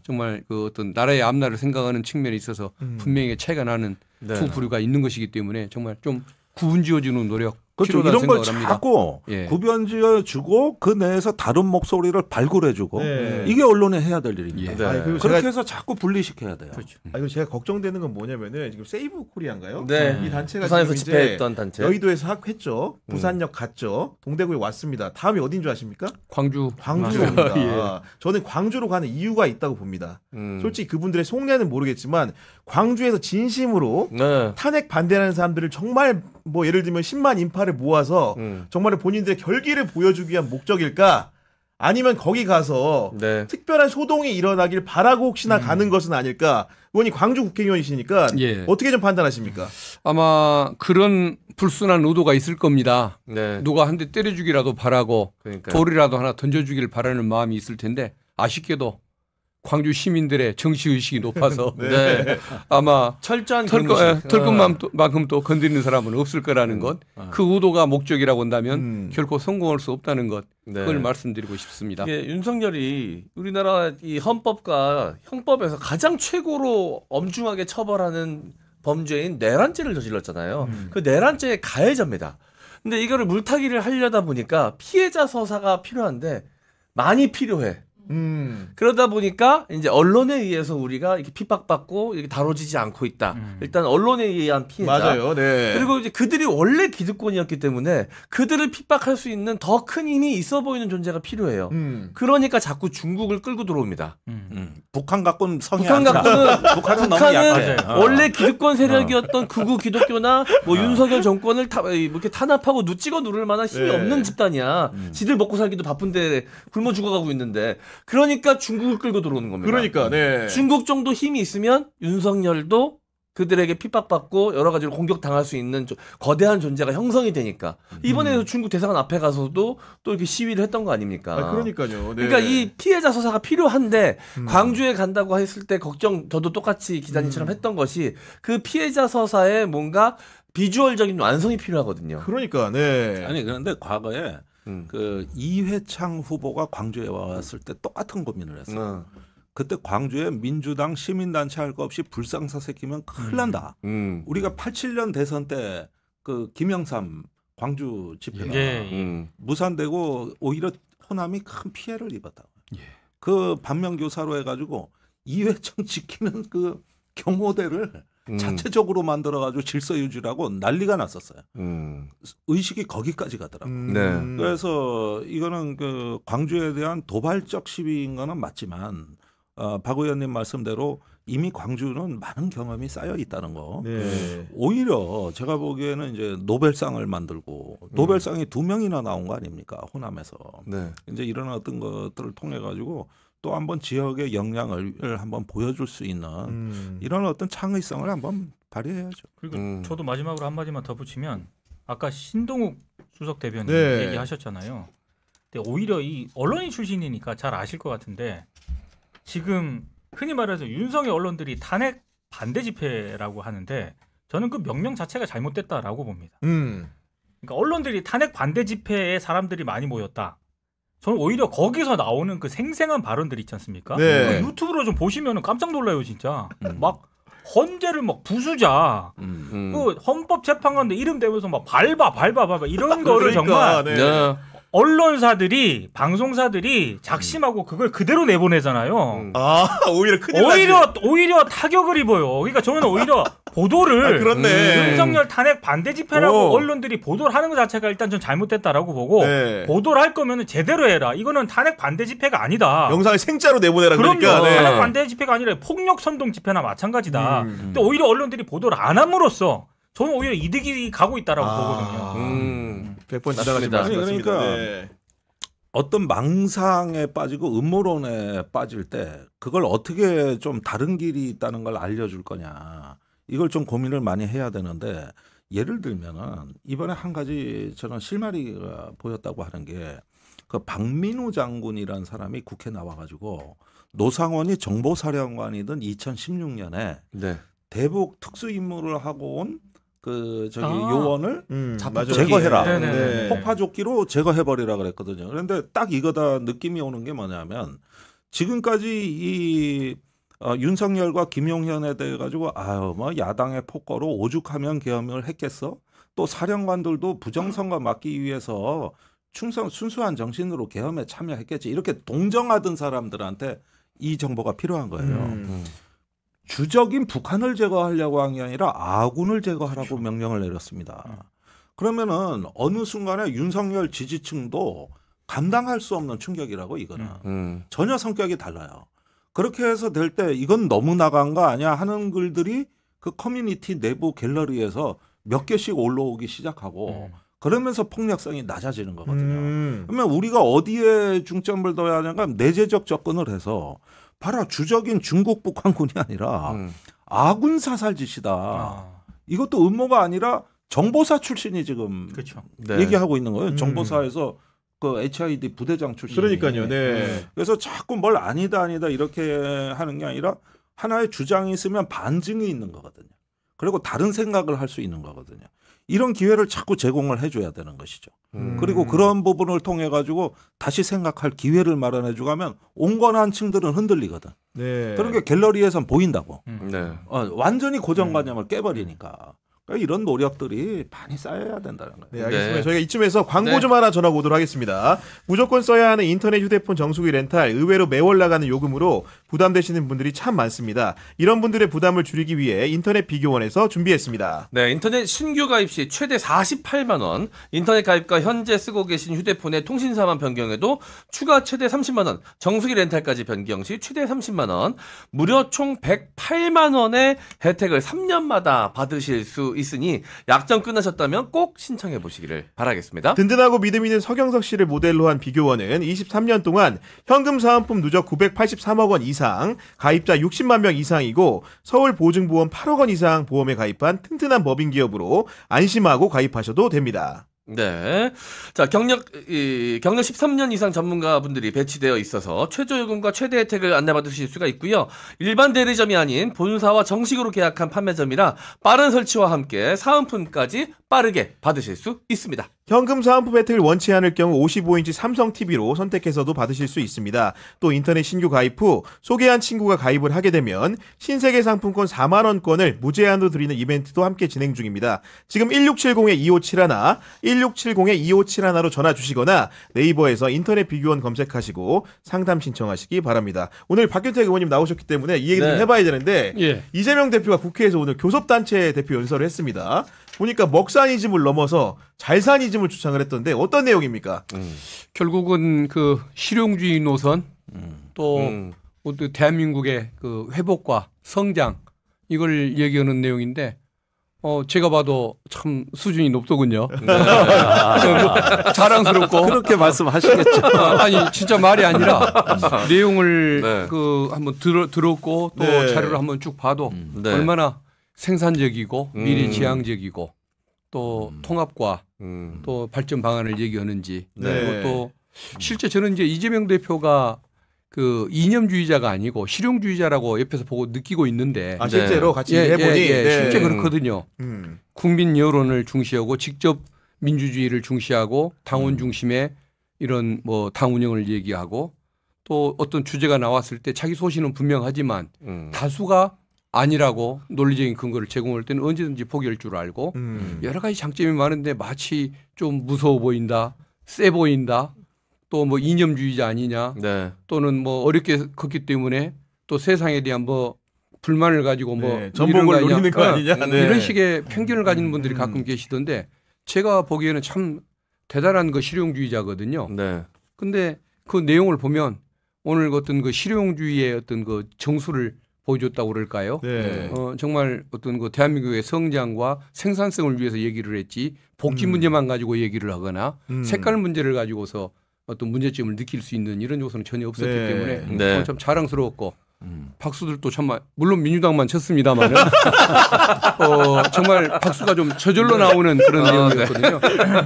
정말 그 어떤 나라의 앞날을 생각하는 측면에 있어서 분명히 차이가 나는 두 부류가 있는 것이기 때문에 정말 좀 구분지어주는 노력 그렇죠. 필요하다는 이런 걸 생각을 자꾸 구변지어주고 그 내에서 다른 목소리를 발굴해주고 이게 언론이 해야 될 일입니다. 아니, 그렇게 해서 자꾸 분리시켜야 돼요. 그렇죠. 그리고 제가 걱정되는 건 뭐냐면은 지금 세이브 코리아인가요? 네. 이 단체가 부산에서 지금 집회했던 단체. 여의도에서 했죠. 부산역 갔죠. 동대구에 왔습니다. 다음이 어딘 줄 아십니까? 광주로 옵니다. 저는 광주로 가는 이유가 있다고 봅니다. 솔직히 그분들의 속내는 모르겠지만 광주에서 진심으로 탄핵 반대하는 사람들을 정말 뭐 예를 들면 10만 인파를 모아서 정말 본인들의 결기를 보여주기 위한 목적일까? 아니면 거기 가서 특별한 소동이 일어나길 바라고 혹시나 가는 것은 아닐까? 의원이 광주 국회의원이시니까 어떻게 좀 판단하십니까? 아마 그런 불순한 의도가 있을 겁니다. 누가 한 대 때려주기라도 바라고 돌이라도 하나 던져주기를 바라는 마음이 있을 텐데 아쉽게도 광주 시민들의 정치의식이 높아서 아마 철저한 털끝만큼 또 건드리는 사람은 없을 거라는 것. 그 의도가 목적이라고 한다면 결코 성공할 수 없다는 것. 그걸 말씀드리고 싶습니다. 이게 윤석열이 우리나라 이 헌법과 형법에서 가장 최고로 엄중하게 처벌하는 범죄인 내란죄를 저질렀잖아요. 그 내란죄의 가해자입니다. 근데 이거를 물타기를 하려다 보니까 피해자 서사가 필요한데 많이 필요해. 그러다 보니까 이제 언론에 의해서 우리가 이렇게 핍박받고 이렇게 다뤄지지 않고 있다. 일단 언론에 의한 피해자. 맞아요. 그리고 이제 그들이 원래 기득권이었기 때문에 그들을 핍박할 수 있는 더 큰 힘이 있어 보이는 존재가 필요해요. 그러니까 자꾸 중국을 끌고 들어옵니다. 북한 갖고는 성이 북한 갖고는 북한은 너무 약해. 원래 기득권 세력이었던 극우 기독교나 뭐 윤석열 정권을 이렇게 탄압하고 찍어 누를 만한 힘이 없는 집단이야. 지들 먹고 살기도 바쁜데 굶어 죽어가고 있는데. 그러니까 중국을 끌고 들어오는 겁니다. 그러니까 중국 정도 힘이 있으면 윤석열도 그들에게 핍박받고 여러 가지로 공격당할 수 있는 거대한 존재가 형성이 되니까 이번에 중국 대사관 앞에 가서도 또 이렇게 시위를 했던 거 아닙니까? 그러니까요. 그러니까 이 피해자 서사가 필요한데 광주에 간다고 했을 때 저도 똑같이 기자님처럼 했던 것이 그 피해자 서사에 뭔가 비주얼적인 완성이 필요하거든요. 그러니까 아니 그런데 과거에 그 이회창 후보가 광주에 왔을 때 똑같은 고민을 했어요. 그때 광주에 민주당 시민단체 할 거 없이 불상사색이면 큰일 난다. 우리가 87년 대선 때 그 김영삼 광주 집회가 무산되고 오히려 호남이 큰 피해를 입었다. 그 반면교사로 해가지고 이회창 지키는 그 경호대를 자체적으로 만들어가지고 질서 유지라고 난리가 났었어요. 의식이 거기까지 가더라고요. 그래서 이거는 그 광주에 대한 도발적 시위인 거는 맞지만 박 의원님 말씀대로 이미 광주는 많은 경험이 쌓여 있다는 거. 네. 오히려 제가 보기에는 이제 노벨상을 만들고 노벨상이 2명이나 나온 거 아닙니까? 호남에서. 네. 이제 이런 어떤 것들을 통해 가지고 또 한번 지역의 역량을 한번 보여줄 수 있는 이런 어떤 창의성을 한번 발휘해야죠. 그리고 저도 마지막으로 한마디만 더 붙이면 아까 신동욱 수석 대변인 네. 얘기하셨잖아요. 근데 오히려 이 언론인 출신이니까 잘 아실 것 같은데 지금 흔히 말해서 윤석열 언론들이 탄핵 반대 집회라고 하는데 저는 그 명령 자체가 잘못됐다라고 봅니다. 그러니까 언론들이 탄핵 반대 집회에 사람들이 많이 모였다. 저는 오히려 거기서 나오는 그 생생한 발언들 있지 않습니까? 네. 그 유튜브로 좀 보시면 깜짝 놀라요, 진짜. 막 헌재를 막 부수자. 그 헌법재판관도 이름 대면서 막 밟아 이런 거를 그러니까, 정말 네. 언론사들이 방송사들이 작심하고 그걸 그대로 내보내잖아요. 오히려 큰일 나지. 오히려 타격을 입어요. 그러니까 저는 오히려 보도를 그렇네. 윤석열 탄핵 반대 집회라고 오. 언론들이 보도를 하는 것 자체가 일단 좀 잘못됐다라고 보고 네. 보도를 할 거면 제대로 해라. 이거는 탄핵 반대 집회가 아니다. 영상을 생짜로 내보내라 그럼요. 그러니까. 네. 탄핵 반대 집회가 아니라 폭력 선동 집회나 마찬가지다. 근데 오히려 언론들이 보도를 안 함으로써 저는 오히려 이득이 가고 있다라고 보거든요. 100번 지나가신 맞습니다. 말씀이십니다. 그러니까 네. 어떤 망상에 빠지고 음모론에 빠질 때 그걸 어떻게 좀 다른 길이 있다는 걸 알려줄 거냐. 이걸 좀 고민을 많이 해야 되는데 예를 들면은 이번에 한 가지 저는 실마리 보였다고 하는 게 그 박민우 장군이라는 사람이 국회 나와가지고 노상원이 정보사령관이던 2016년에 네. 대북 특수임무를 하고 온 그 요원을 맞아요. 제거해라. 네네. 폭파조끼로 제거해버리라 그랬거든요. 그런데 딱 이거다 느낌이 오는 게 뭐냐면 지금까지 이 윤석열과 김용현에 대해 가지고 뭐 야당의 폭거로 오죽하면 계엄을 했겠어? 또 사령관들도 부정선거 막기 위해서 순수한 정신으로 계엄에 참여했겠지. 이렇게 동정하던 사람들한테 이 정보가 필요한 거예요. 주적인 북한을 제거하려고 한 게 아니라 아군을 제거하라고 명령을 내렸습니다. 그러면은 어느 순간에 윤석열 지지층도 감당할 수 없는 충격이라고 이거는. 전혀 성격이 달라요. 그렇게 해서 될 때 이건 너무 나간 거 아니야 하는 글들이 그 커뮤니티 내부 갤러리에서 몇 개씩 올라오기 시작하고 그러면서 폭력성이 낮아지는 거거든요. 그러면 우리가 어디에 중점을 둬야 하냐가 내재적 접근을 해서 바로 주적인 중국 북한군이 아니라 아군 사살 짓이다. 이것도 음모가 아니라 정보사 출신이 지금 그렇죠. 얘기하고 있는 거예요. 정보사에서 그 HID 부대장 출신. 그러니까요. 네. 그래서 자꾸 뭘 아니다 이렇게 하는 게 아니라 하나의 주장이 있으면 반증이 있는 거거든요. 그리고 다른 생각을 할 수 있는 거거든요. 이런 기회를 자꾸 제공을 해줘야 되는 것이죠. 그리고 그런 부분을 통해 가지고 다시 생각할 기회를 마련해 주가면 온건한 층들은 흔들리거든. 네. 그런 게 갤러리에선 보인다고. 네. 완전히 고정관념을 깨버리니까. 그러니까 이런 노력들이 많이 쌓여야 된다는 거예요. 네, 알겠습니다. 네. 저희가 이쯤에서 광고 좀 하나 전하고 오도록 하겠습니다. 무조건 써야 하는 인터넷 휴대폰 정수기 렌탈 의외로 매월 나가는 요금으로 부담되시는 분들이 참 많습니다. 이런 분들의 부담을 줄이기 위해 인터넷 비교원에서 준비했습니다. 네, 인터넷 신규 가입 시 최대 48만 원, 인터넷 가입과 현재 쓰고 계신 휴대폰의 통신사만 변경해도 추가 최대 30만 원, 정수기 렌탈까지 변경 시 최대 30만 원, 무려 총 108만 원의 혜택을 3년마다 받으실 수 있으니 약정 끝나셨다면 꼭 신청해 보시기를 바라겠습니다. 든든하고 믿음 있는 서경석 씨를 모델로 한 비교원은 23년 동안 현금 사은품 누적 983억 원 이상, 가입자 60만 명 이상이고 서울 보증보험 8억 원 이상 보험에 가입한 튼튼한 법인 기업으로 안심하고 가입하셔도 됩니다. 네. 자, 경력 13년 이상 전문가분들이 배치되어 있어서 최저요금과 최대 혜택을 안내받으실 수가 있고요. 일반 대리점이 아닌 본사와 정식으로 계약한 판매점이라 빠른 설치와 함께 사은품까지 빠르게 받으실 수 있습니다. 현금 사은품 혜택을 원치 않을 경우 55인치 삼성 TV로 선택해서도 받으실 수 있습니다. 또 인터넷 신규 가입 후 소개한 친구가 가입을 하게 되면 신세계 상품권 4만 원권을 무제한으로 드리는 이벤트도 함께 진행 중입니다. 지금 1670-2571, 1670-2571로 전화 주시거나 네이버에서 인터넷 비교원 검색하시고 상담 신청하시기 바랍니다. 오늘 박균택 의원님 나오셨기 때문에 이 얘기 좀 해봐야 되는데 이재명 대표가 국회에서 오늘 교섭단체 대표 연설을 했습니다. 보니까 먹사니즘을 넘어서 잘사니즘을 주창을 했던데 어떤 내용입니까? 결국은 그 실용주의 노선 또 대한민국의 그 회복과 성장 이걸 얘기하는 내용인데 제가 봐도 참 수준이 높더군요. 자랑스럽고 그렇게 말씀하시겠죠. 아니 진짜 말이 아니라 내용을 한번 들었고 또 자료를 한번 쭉 봐도 얼마나 생산적이고 미래지향적이고 또 통합과 또 발전 방안을 얘기하는지 그리고 또 실제 저는 이제 이재명 대표가 그 이념주의자가 아니고 실용주의자라고 옆에서 보고 느끼고 있는데 실제로 같이 해보니 실제 그렇거든요. 국민 여론을 중시하고 직접 민주주의를 중시하고 당원 중심의 이런 뭐 당 운영을 얘기하고 또 어떤 주제가 나왔을 때 자기 소신은 분명하지만 다수가 아니라고 논리적인 근거를 제공할 때는 언제든지 포기할 줄 알고 여러 가지 장점이 많은데 마치 좀 무서워 보인다, 세 보인다. 또 뭐 이념주의자 아니냐 또는 뭐 어렵게 컸기 때문에 또 세상에 대한 뭐 불만을 가지고 뭐 전복을 노리는 거 아니냐 이런 식의 편견을 가지는 분들이 가끔 계시던데 제가 보기에는 참 대단한 그 실용주의자거든요. 근데 그 내용을 보면 오늘 어떤 그 실용주의의 어떤 그 정수를 보여줬다고 그럴까요? 정말 어떤 그 대한민국의 성장과 생산성을 위해서 얘기를 했지 복지 문제만 가지고 얘기를 하거나 색깔 문제를 가지고서 어떤 문제점을 느낄 수 있는 이런 요소는 전혀 없었기 때문에 참 자랑스러웠고 박수들도 정말 물론 민주당만 쳤습니다만 정말 박수가 좀 저절로 나오는 그런 내용이었거든요.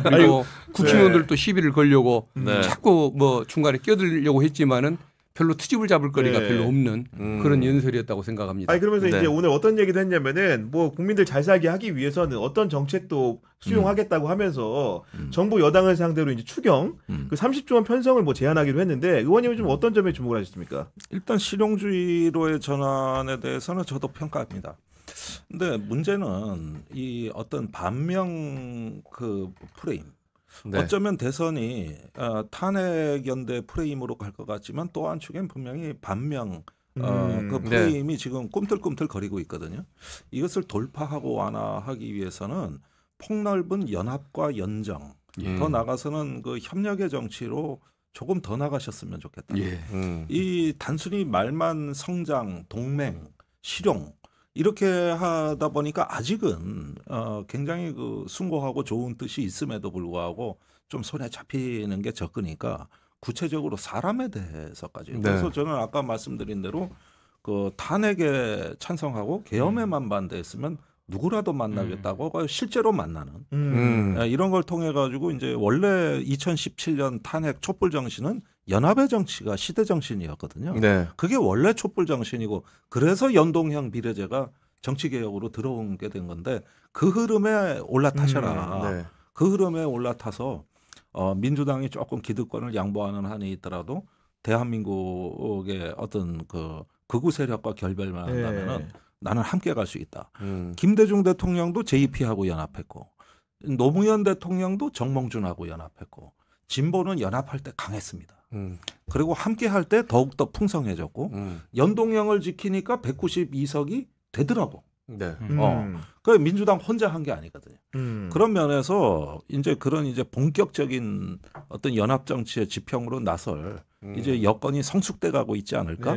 그리고 국힘의원들도 시비를 걸려고 자꾸 뭐 중간에 끼어들려고 했지만은 별로 트집을 잡을 거리가 별로 없는 그런 연설이었다고 생각합니다. 아니 그러면서 이제 오늘 어떤 얘기도 했냐면은 뭐 국민들 잘 살게 하기 위해서는 어떤 정책도 수용하겠다고 하면서 정부 여당을 상대로 이제 추경 그 30조 원 편성을 뭐 제안하기로 했는데 의원님은 좀 어떤 점에 주목을 하셨습니까? 일단 실용주의로의 전환에 대해서는 저도 평가합니다. 근데 문제는 이 어떤 반명 그 프레임. 어쩌면 대선이 탄핵 연대 프레임으로 갈 것 같지만 또 한축엔 분명히 반명 그 프레임이 지금 꿈틀꿈틀 거리고 있거든요. 이것을 돌파하고 완화하기 위해서는 폭넓은 연합과 연정 더 나가서는 그 협력의 정치로 조금 더 나가셨으면 좋겠다. 이 단순히 말만 성장, 동맹, 실용 이렇게 하다 보니까 아직은 굉장히 그 숭고하고 좋은 뜻이 있음에도 불구하고 좀 손에 잡히는 게 적으니까 구체적으로 사람에 대해서까지. 그래서 저는 아까 말씀드린 대로 그 탄핵에 찬성하고 계엄에만 반대했으면 누구라도 만나겠다고 실제로 만나는 이런 걸 통해 가지고 이제 원래 2017년 탄핵 촛불 정신은 연합의 정치가 시대 정신이었거든요. 그게 원래 촛불 정신이고 그래서 연동형 비례제가 정치 개혁으로 들어온 게 된 건데 그 흐름에 올라타셔라. 그 흐름에 올라타서 민주당이 조금 기득권을 양보하는 한이 있더라도 대한민국의 어떤 그 극우 세력과 결별만 한다면은 나는 함께 갈 수 있다. 김대중 대통령도 JP하고 연합했고 노무현 대통령도 정몽준하고 연합했고 진보는 연합할 때 강했습니다. 그리고 함께 할 때 더욱더 풍성해졌고 연동형을 지키니까 192석이 되더라고. 그 민주당 혼자 한 게 아니거든요. 그런 면에서 이제 그런 이제 본격적인 어떤 연합 정치의 지평으로 나설 이제 여건이 성숙돼 가고 있지 않을까?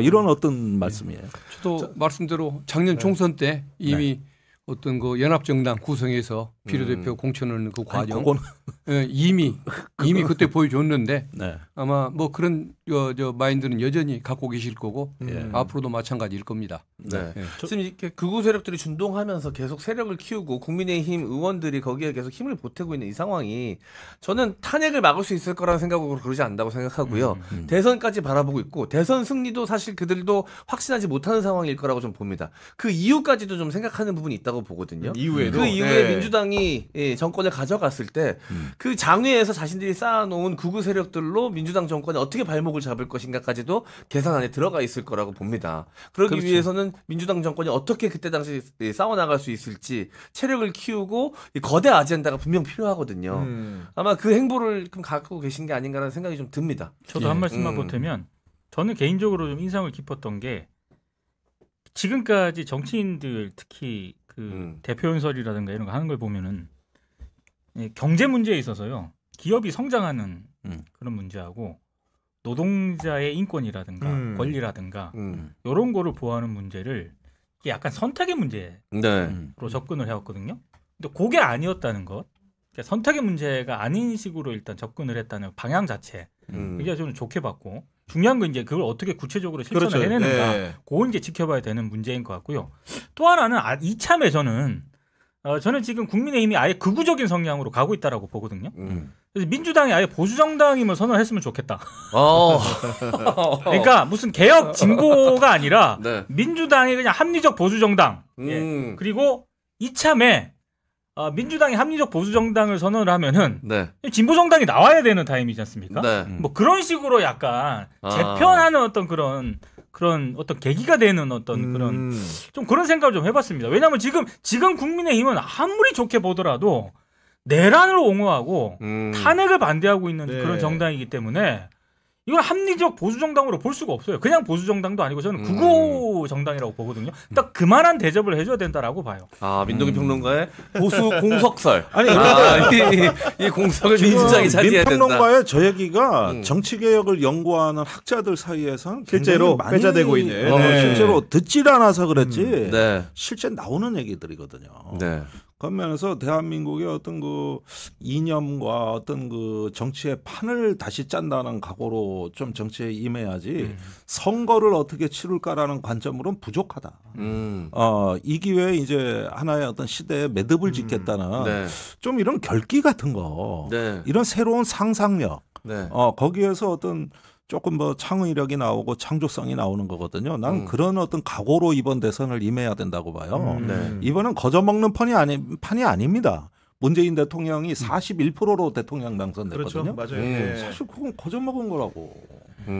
이런 어떤 말씀이에요. 저도 말씀대로 작년 총선 때 이미 어떤 그 연합정당 구성해서 비례대표 공천하는 그 과정 이미 그때 보여줬는데 아마 뭐 그런 저 마인드는 여전히 갖고 계실 거고 앞으로도 마찬가지일 겁니다. 지금 이렇게 극우 세력들이 준동하면서 계속 세력을 키우고 국민의힘 의원들이 거기에 계속 힘을 보태고 있는 이 상황이 저는 탄핵을 막을 수 있을 거라는 생각으로 그러지 않는다고 생각하고요. 대선까지 바라보고 있고 대선 승리도 사실 그들도 확신하지 못하는 상황일 거라고 좀 봅니다. 그 이후까지도 좀 생각하는 부분이 있다고 보거든요. 이후에도 그 이후에 민주당이 정권을 가져갔을 때 그 장외에서 자신들이 쌓아놓은 극우 세력들로 민주당 정권이 어떻게 발목을 잡을 것인가까지도 계산 안에 들어가 있을 거라고 봅니다. 그러기 위해서는 민주당 정권이 어떻게 그때 당시 싸워나갈 수 있을지 체력을 키우고 거대 아젠다가 분명 필요하거든요. 아마 그 행보를 갖고 계신 게 아닌가라는 생각이 좀 듭니다. 저도 한 말씀만 보태면 저는 개인적으로 좀 인상을 깊었던 게 지금까지 정치인들 특히 그 대표 연설이라든가 이런 거 하는 걸 보면은 경제 문제에 있어서요 기업이 성장하는 그런 문제하고 노동자의 인권이라든가 권리라든가 이런 거를 보호하는 문제를 이게 약간 선택의 문제로 접근을 해왔거든요. 근데 그게 아니었다는 것, 그러니까 선택의 문제가 아닌 식으로 일단 접근을 했다는 방향 자체 굉장히 저는 좋게 봤고, 중요한 건 이제 그걸 어떻게 구체적으로 실천을 그렇죠. 해내는가, 그건 이제 지켜봐야 되는 문제인 것 같고요. 또 하나는 이참에 저는 지금 국민의힘이 아예 극우적인 성향으로 가고 있다라고 보거든요. 그래서 민주당이 아예 보수 정당임을 선언했으면 좋겠다. 그러니까 무슨 개혁 진보가 아니라 네. 민주당이 그냥 합리적 보수 정당. 예. 그리고 이참에 민주당이 합리적 보수 정당을 선언을 하면은 네. 진보 정당이 나와야 되는 타임이지 않습니까? 네. 뭐 그런 식으로 약간 재편하는 어떤 그런 어떤 계기가 되는 어떤 그런 좀 그런 생각을 좀 해봤습니다. 왜냐하면 지금 국민의힘은 아무리 좋게 보더라도 내란을 옹호하고 탄핵을 반대하고 있는 네. 그런 정당이기 때문에 이걸 합리적 보수 정당으로 볼 수가 없어요. 그냥 보수 정당도 아니고 저는 극우 정당이라고 보거든요. 딱 그만한 대접을 해줘야 된다라고 봐요. 민동기 평론가의 보수 공석설. 아니 이 공석을 민주당이 차지해야 된다. 평론가의 저 얘기가 정치 개혁을 연구하는 학자들 사이에서는 실제로 많이 회자되고 있는 실제로 듣질 않아서 그랬지 실제 나오는 얘기들이거든요. 네. 그런 면에서 대한민국의 어떤 그 이념과 어떤 그 정치의 판을 다시 짠다는 각오로 좀 정치에 임해야지 선거를 어떻게 치룰까라는 관점으로는 부족하다. 이 기회에 이제 하나의 어떤 시대에 매듭을 짓겠다는 네. 좀 이런 결기 같은 거, 네. 이런 새로운 상상력, 네. 거기에서 어떤 조금 뭐 창의력이 나오고 창조성이 나오는 거거든요. 난 그런 어떤 각오로 이번 대선을 임해야 된다고 봐요. 네. 이번은 거저먹는 판이 아닙니다. 문재인 대통령이 41%로 대통령 당선됐거든요. 그렇죠. 맞아요. 네. 사실 그건 거저먹은 거라고.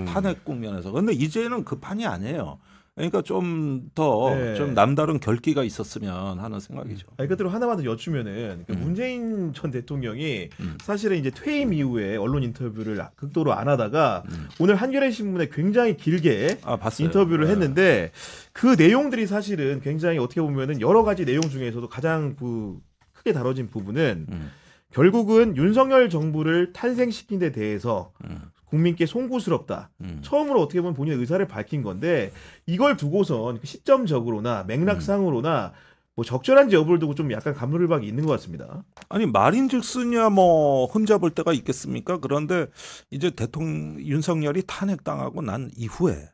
탄핵 국면에서. 그런데 이제는 그 판이 아니에요. 그러니까 좀 더 좀 남다른 결기가 있었으면 하는 생각이죠. 끝으로 하나만 더 여쭈면은 문재인 전 대통령이 사실은 이제 퇴임 이후에 언론 인터뷰를 극도로 안 하다가 오늘 한겨레 신문에 굉장히 길게 인터뷰를 했는데 그 내용들이 사실은 굉장히 어떻게 보면은 여러 가지 내용 중에서도 가장 크게 다뤄진 부분은 결국은 윤석열 정부를 탄생시킨 데 대해서 국민께 송구스럽다. 처음으로 어떻게 보면 본인의 의사를 밝힌 건데 이걸 두고선 시점적으로나 맥락상으로나 뭐 적절한지 여부를 두고 좀 약간 감론을박이 있는 것 같습니다. 아니 말인즉슨이야 뭐 흠잡을 때가 있겠습니까? 그런데 이제 윤석열이 탄핵당하고 난 이후에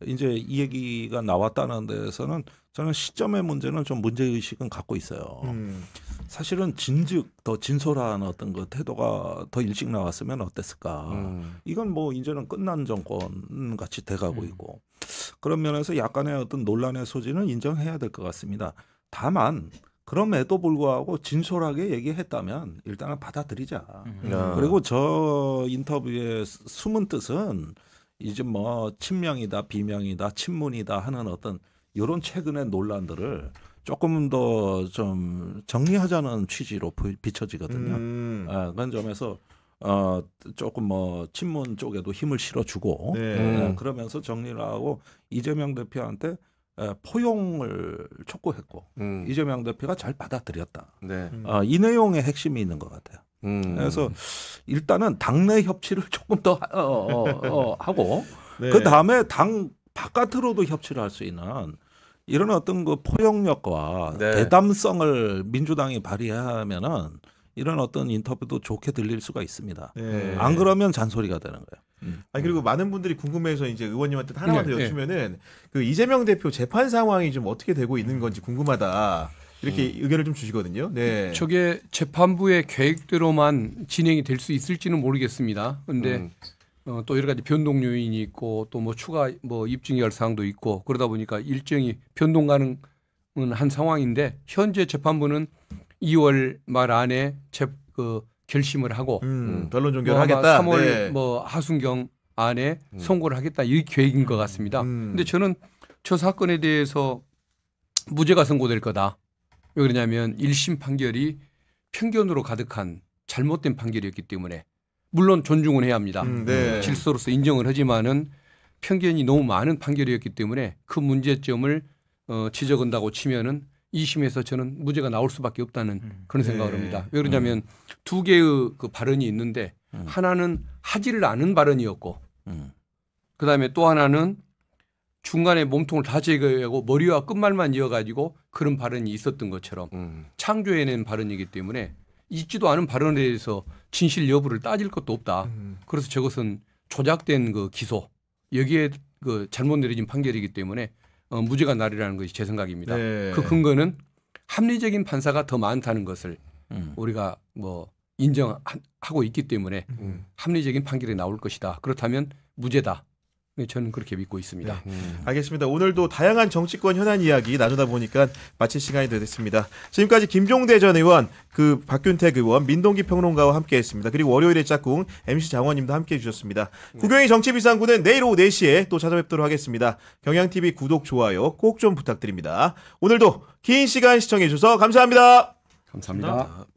이제 이 얘기가 나왔다는 데에서는 저는 시점의 문제는 좀 문제의식은 갖고 있어요. 사실은 더 진솔한 어떤 그 태도가 더 일찍 나왔으면 어땠을까. 이건 뭐 이제는 끝난 정권 같이 돼가고 있고 그런 면에서 약간의 어떤 논란의 소지는 인정해야 될 것 같습니다. 다만 그럼에도 불구하고 진솔하게 얘기했다면 일단은 받아들이자. 그리고 저 인터뷰의 숨은 뜻은 이제 뭐 친명이다 비명이다 친문이다 하는 어떤 이런 최근의 논란들을 조금 더 좀 정리하자는 취지로 비춰지거든요. 그런 점에서 조금 뭐 친문 쪽에도 힘을 실어주고 그러면서 정리를 하고 이재명 대표한테 포용을 촉구했고 이재명 대표가 잘 받아들였다. 이 내용의 핵심이 있는 것 같아요. 그래서 일단은 당내 협치를 조금 더 하고 그 다음에 당 바깥으로도 협치를 할 수 있는 이런 어떤 그 포용력과 대담성을 민주당이 발휘하면은 이런 어떤 인터뷰도 좋게 들릴 수가 있습니다. 안 그러면 잔소리가 되는 거예요. 그리고 많은 분들이 궁금해서 이제 의원님한테 하나만 더 여쭈면은 그 이재명 대표 재판 상황이 좀 어떻게 되고 있는 건지 궁금하다. 이렇게 의견을 좀 주시거든요. 네. 저게 재판부의 계획대로만 진행이 될 수 있을지는 모르겠습니다. 그런데 또 여러 가지 변동 요인이 있고 또 뭐 추가 뭐 입증할 사항도 있고 그러다 보니까 일정이 변동 가능한 한 상황인데 현재 재판부는 2월 말 안에 결심을 하고 변론 종결하겠다. 3월 뭐 하순경 안에 선고를 하겠다 이 계획인 것 같습니다. 근데 저는 저 사건에 대해서 무죄가 선고될 거다. 왜 그러냐면 1심 판결이 편견으로 가득한 잘못된 판결이었기 때문에 물론 존중은 해야 합니다. 질서로서 인정을 하지만은 편견이 너무 많은 판결이었기 때문에 그 문제점을 지적한다고 치면은 2심에서 저는 무죄가 나올 수밖에 없다는 그런 생각을 합니다. 왜 그러냐면 두 개의 그 발언이 있는데 하나는 하지를 않은 발언이었고 그다음에 또 하나는 중간에 몸통을 다 제거하고 머리와 끝말만 이어가지고 그런 발언이 있었던 것처럼 창조해낸 발언이기 때문에 있지도 않은 발언에 대해서 진실 여부를 따질 것도 없다. 그래서 저것은 조작된 그 기소 여기에 그 잘못 내려진 판결이기 때문에 무죄가 나리라는 것이 제 생각입니다. 네. 그 근거는 합리적인 판사가 더 많다는 것을 우리가 뭐 인정하고 있기 때문에 합리적인 판결이 나올 것이다. 그렇다면 무죄다. 저는 그렇게 믿고 있습니다. 네. 알겠습니다. 오늘도 다양한 정치권 현안 이야기 나누다 보니까 마칠 시간이 됐습니다. 지금까지 김종대 전 의원, 박균택 의원, 민동기 평론가와 함께했습니다. 그리고 월요일의 짝꿍 MC 장원님도 함께해 주셨습니다. 국영의 정치비상구는 내일 오후 4시에 또 찾아뵙도록 하겠습니다. 경향TV 구독, 좋아요 꼭 좀 부탁드립니다. 오늘도 긴 시간 시청해 주셔서 감사합니다. 감사합니다.